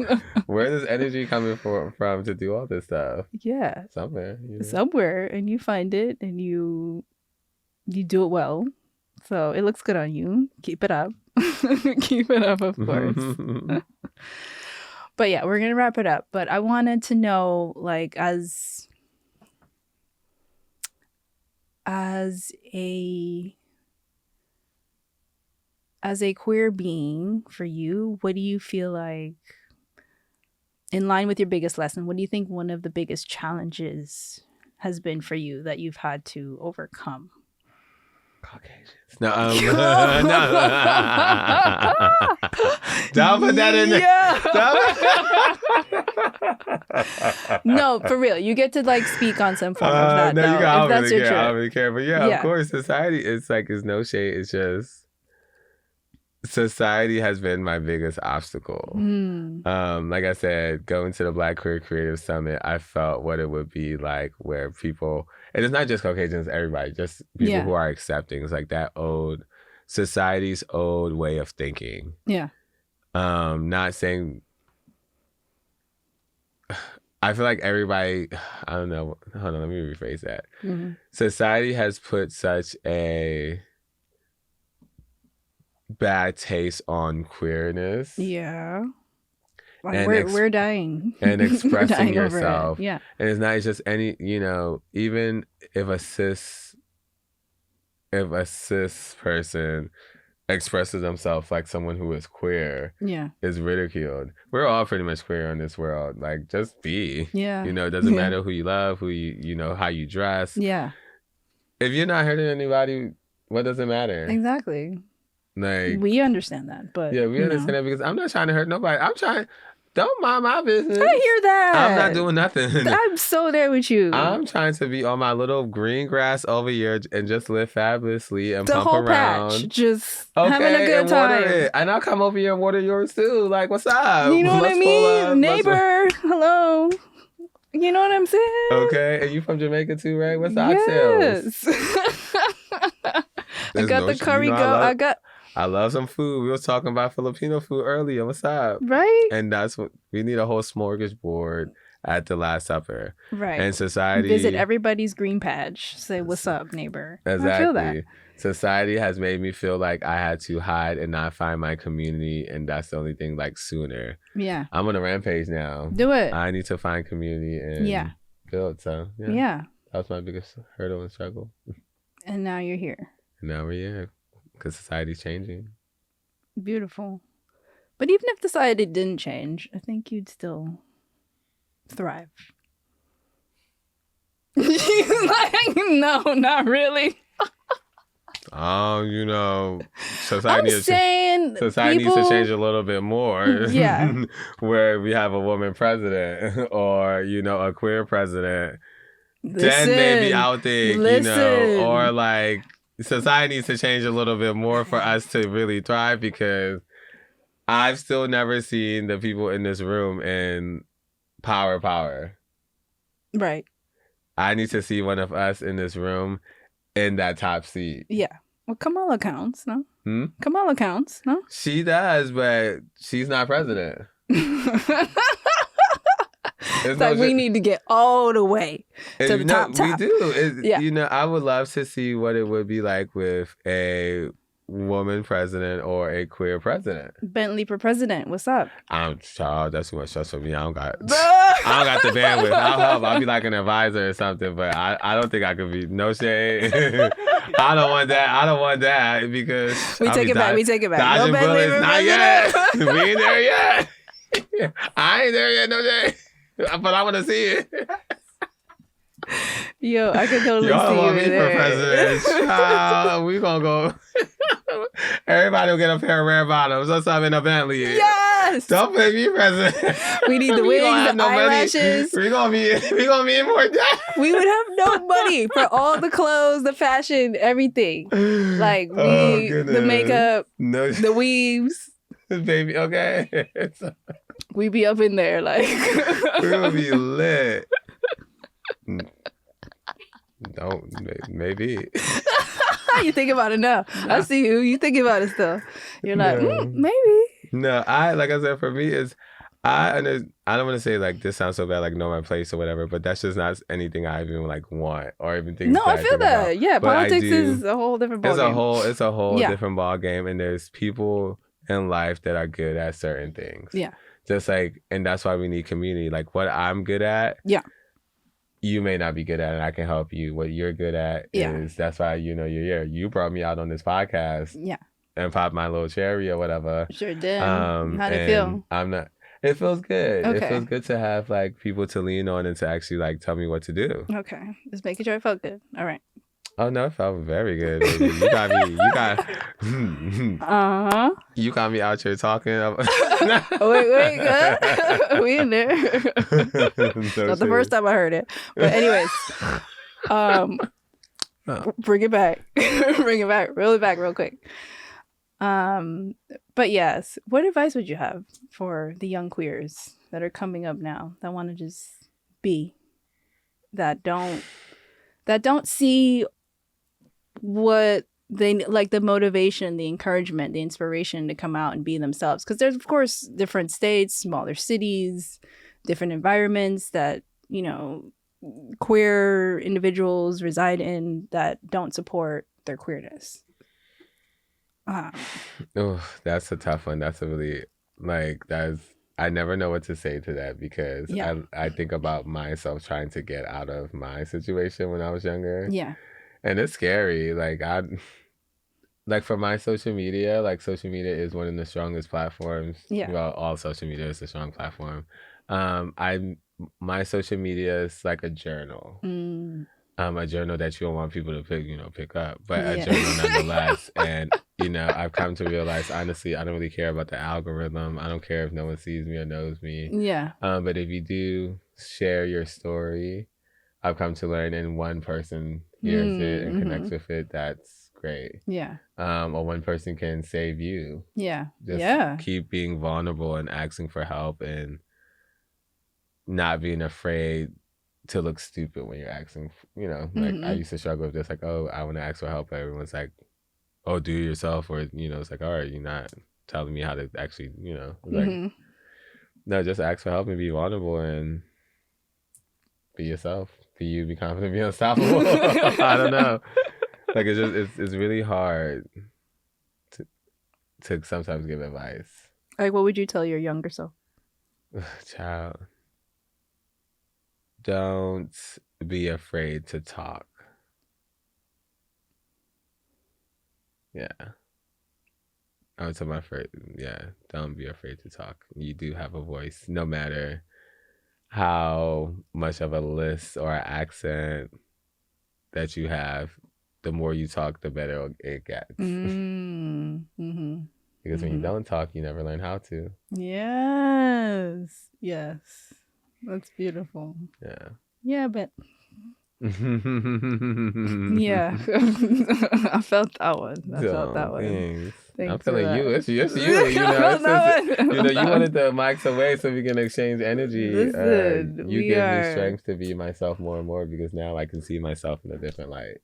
where is energy coming from to do all this stuff? Yeah, somewhere, and you find it, and you do it well, so it looks good on you. Keep it up. Keep it up, of course. But yeah, we're gonna wrap it up, but I wanted to know, like, as a queer being, for you, what do you feel like, in line with your biggest lesson, what do you think one of the biggest challenges has been for you that you've had to overcome? Caucasians. No, don't put that in there. No, for real. You get to like speak on some form of that. No, you got, if that's your truth. I don't really care. But yeah, of course, society, it's no shade. It's just, society has been my biggest obstacle. Like I said, going to the Black Queer Creative Summit, I felt what it would be like, where people, and it's not just Caucasians, everybody, just people who are accepting. It's like that society's old way of thinking. Yeah. Not saying, I feel like everybody, I don't know, hold on, let me rephrase that. Society has put such a bad taste on queerness. Yeah. Like we're dying. And expressing yourself. Yeah. And it's not just any, even if a cis person expresses themselves like someone who is queer, is ridiculed. We're all pretty much queer in this world. Like, just be. Yeah. It doesn't matter who you love, who you how you dress. Yeah. If you're not hurting anybody, what does it matter? Exactly. Like, we understand that, but yeah, we understand that, because I'm not trying to hurt nobody. Don't mind my business. I hear that. I'm not doing nothing. I'm so there with you. I'm trying to be on my little green grass over here and just live fabulously and pump around. Patch, just having a good time. And I'll come over here and water yours too. Like, what's up? You know what I mean? Neighbor, hello. You know what I'm saying? Okay, and you from Jamaica too, right? What's the oxtails? I got the curry I love some food. We were talking about Filipino food earlier. What's up? Right. And that's what we need, a whole smorgasbord at the Last Supper. Right. And society. Visit everybody's green patch. Say, what's up, neighbor? Exactly. I feel that. Society has made me feel like I had to hide and not find my community. And that's the only thing, like, sooner. Yeah. I'm on a rampage now. Do it. I need to find community and build. So, yeah. That was my biggest hurdle and struggle. And now you're here. And now we're here. Because society's changing. Beautiful. But even if society didn't change, I think you'd still thrive. She's like, no, not really. Society needs to change a little bit more. Yeah. Where we have a woman president or, a queer president. Listen, then maybe out there, or like, society needs to change a little bit more for us to really thrive, because I've still never seen the people in this room in power. Right. I need to see one of us in this room in that top seat. Yeah. Well, Kamala counts, no? Kamala counts, no? She does, but she's not president. It's like, we need to get all the way to the top. We do. I would love to see what it would be like with a woman president or a queer president. Bentley for president. What's up? Child, that's too much stress for me. I don't got the bandwidth. I'll help. I'll be like an advisor or something, but I don't think I could be. No shade. I don't want that because we take it back. Dodging no bullets. Not yet. We ain't there yet. I ain't there yet. No shade. But I want to see it. Yo, I could totally Y'all see want you me there. for president. We gonna go. Everybody will get a pair of red bottoms. What's up in a Bentley? Yes. Don't put me president. We need the wigs, the eyelashes. We gonna be in more debt. We would have no money for all the clothes, the fashion, everything. Like the makeup, the weaves. Baby, okay. We be up in there like we will be lit. Maybe. You think about it now. I see you. You think about it still. You're like, maybe. No, like I said, for me is I don't want to say like this sounds so bad, like know my place or whatever, but that's just not anything I even like want or even think. No, I feel that. About. Yeah, but politics is a whole different ball game. It's a whole different ball game, and there's people in life that are good at certain things. Yeah. Just like, and that's why we need community. Like what I'm good at. Yeah. You may not be good at it. I can help you. What you're good at is that's why you're here. You brought me out on this podcast. Yeah. And popped my little cherry or whatever. Sure did. How'd it feel? It feels good. Okay. It feels good to have like people to lean on and to actually like tell me what to do. Okay. Just making sure it felt good. All right. Oh no, it felt very good, baby. You got you got me out here talking. wait, good. We in there. Not the first time I heard it. But anyways, bring it back. Reel it back real quick. But yes, what advice would you have for the young queers that are coming up now that want to just be, that don't see what they like, the motivation, the encouragement, the inspiration to come out and be themselves? Because there's of course different states, smaller cities, different environments that queer individuals reside in that don't support their queerness. Oh, that's a tough one. That's a really I never know what to say to that because I think about myself trying to get out of my situation when I was younger. Yeah. And it's scary. Like for my social media is one of the strongest platforms. Yeah. Well, all social media is a strong platform. My social media is like a journal. A journal that you don't want people to pick up, but a journal nonetheless. And I've come to realize, honestly, I don't really care about the algorithm. I don't care if no one sees me or knows me. Yeah. But if you do share your story, I've come to learn, and one person hears it and connects with it, that's great. Yeah. Or one person can save you. Yeah. Just keep being vulnerable and asking for help and not being afraid to look stupid when you're asking, I used to struggle with this, like, oh, I want to ask for help. Everyone's like, oh, do it yourself. Or, it's like, all right, you're not telling me how to actually, like, no, just ask for help and be vulnerable and be yourself. Be confident, be unstoppable. I don't know. Like, it's really hard to sometimes give advice. Like, what would you tell your younger self? Child. Don't be afraid to talk. Yeah. I would tell my friend, don't be afraid to talk. You do have a voice, no matter how much of a lisp or accent that you have. The more you talk, the better it gets. Because when you don't talk, you never learn how to. Yes. That's beautiful. Yeah. Yeah, but yeah. I felt that one. Thanks. I'm feeling you. It's you. You wanted the mics away so we can exchange energy. Listen, you give me strength to be myself more and more because now I can see myself in a different light.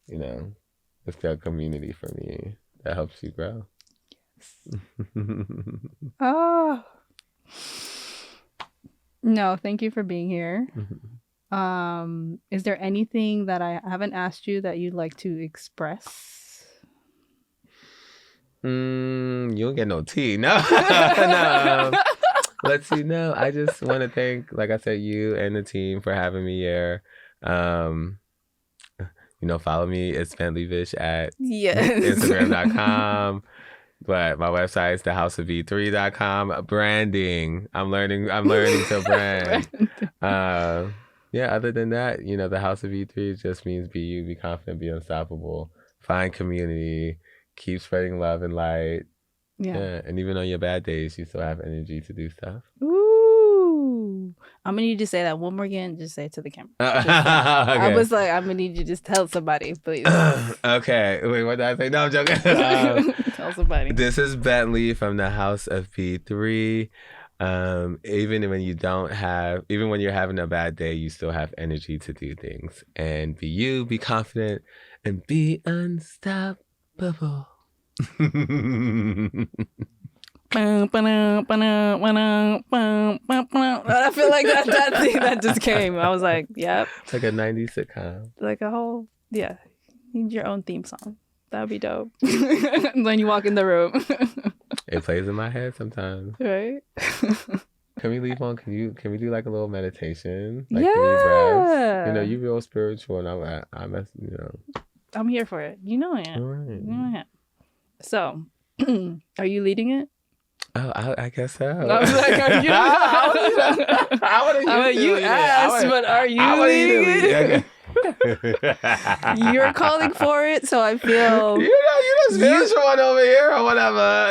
It's that community for me that helps you grow. Yes. No, thank you for being here. Is there anything that I haven't asked you that you'd like to express? You don't get no tea. No. No. Let's see. No, I just want to thank, like I said, you and the team for having me here. Follow me. It's Bentley at Instagram.com. But my website is thehouseofv3.com. Branding. I'm learning to brand. Other than that, the House of V3 just means be you, be confident, be unstoppable, find community, keep spreading love and light. Yeah. And even on your bad days, you still have energy to do stuff. Ooh. I'm going to need you to say that one more again. Just say it to the camera. Okay. I was like, I'm going to need you to just tell somebody, please. Okay. Wait, what did I say? No, I'm joking. Tell somebody. This is Bentley from the House of V3. Even when you're having a bad day, you still have energy to do things. And be you, be confident, and be unstoppable. I feel like that thing that just came. I was like, yep. It's like a 90s sitcom. Like a whole, yeah. Need your own theme song. That would be dope. When you walk in the room. It plays in my head sometimes. Right? Can we leave on? Can we do like a little meditation? Like 3 breaths? You real spiritual, and I'm I'm here for it. You know I am. All right. You know I am. So, are you leading it? Oh, I guess so. I was like, are you? You asked, but are you leading it? You're calling for it, so I feel you're the spiritual one over here or whatever.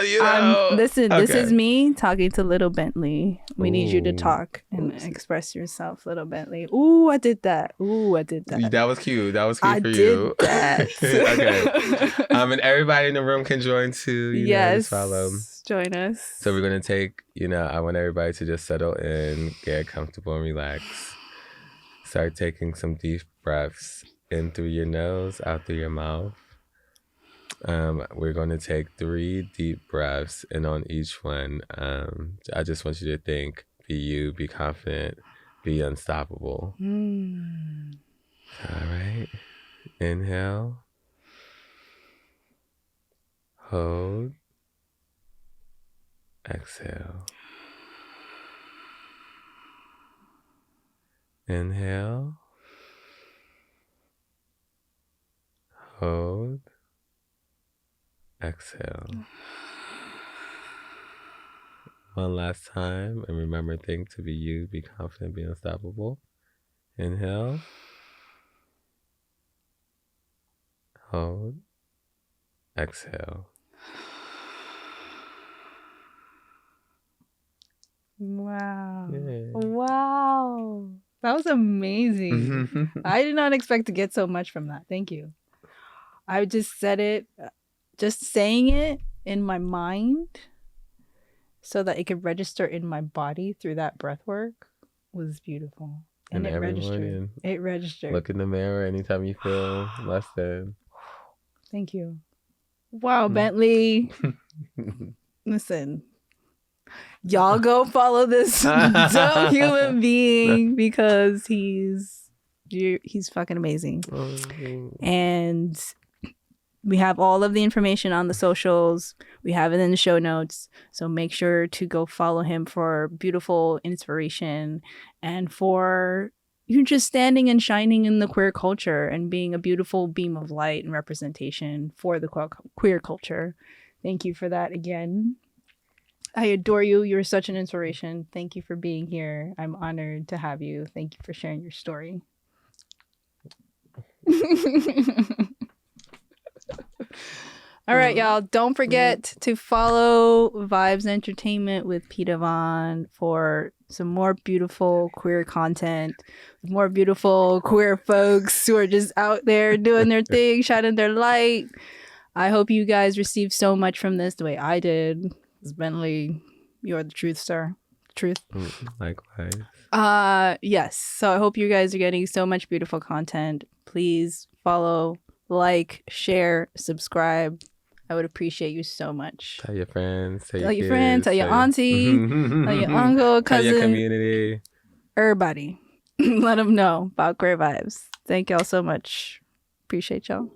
Listen, okay. This is me talking to little Bentley. We need you to talk and express yourself, little Bentley. Ooh, I did that. That was cute. That was cute for you. I did that. Okay. And everybody in the room can join too. Yes. Follow. Join us. So we're gonna take. I want everybody to just settle in, get comfortable, and relax. Start taking some deep breaths in through your nose, out through your mouth. We're going to take 3 deep breaths, and on each one, I just want you to think, be you, be confident, be unstoppable. All right. Inhale. Hold. Exhale. Inhale. Hold. Exhale. One last time, and remember, think to be you, be confident, be unstoppable. Inhale. Hold. Exhale. Wow. Yay. Wow. That was amazing. I did not expect to get so much from that. Thank you. I just said it, just saying it in my mind so that it could register in my body through that breath work was beautiful. And it registered. Morning, it registered. Look in the mirror anytime you feel less than. Thank you. Wow, Bentley. Listen. Y'all go follow this dumb human being because he's fucking amazing. And we have all of the information on the socials. We have it in the show notes. So make sure to go follow him for beautiful inspiration and for you just standing and shining in the queer culture and being a beautiful beam of light and representation for the queer culture. Thank you for that again. I adore you. You're such an inspiration. Thank you for being here. I'm honored to have you. Thank you for sharing your story. All right, y'all. Don't forget to follow Vybez Entertainment with Peter Vaughn for some more beautiful queer content, more beautiful queer folks who are just out there doing their thing, shining their light. I hope you guys received so much from this the way I did. Bentley, you're the truth, sir. Truth. Likewise. Yes. So I hope you guys are getting so much beautiful content. Please follow, like, share, subscribe. I would appreciate you so much. Tell your friends. Tell your friends. Tell your auntie. Tell your uncle, cousin. Tell your community. Everybody. Let them know about Queer Vybez. Thank y'all so much. Appreciate y'all.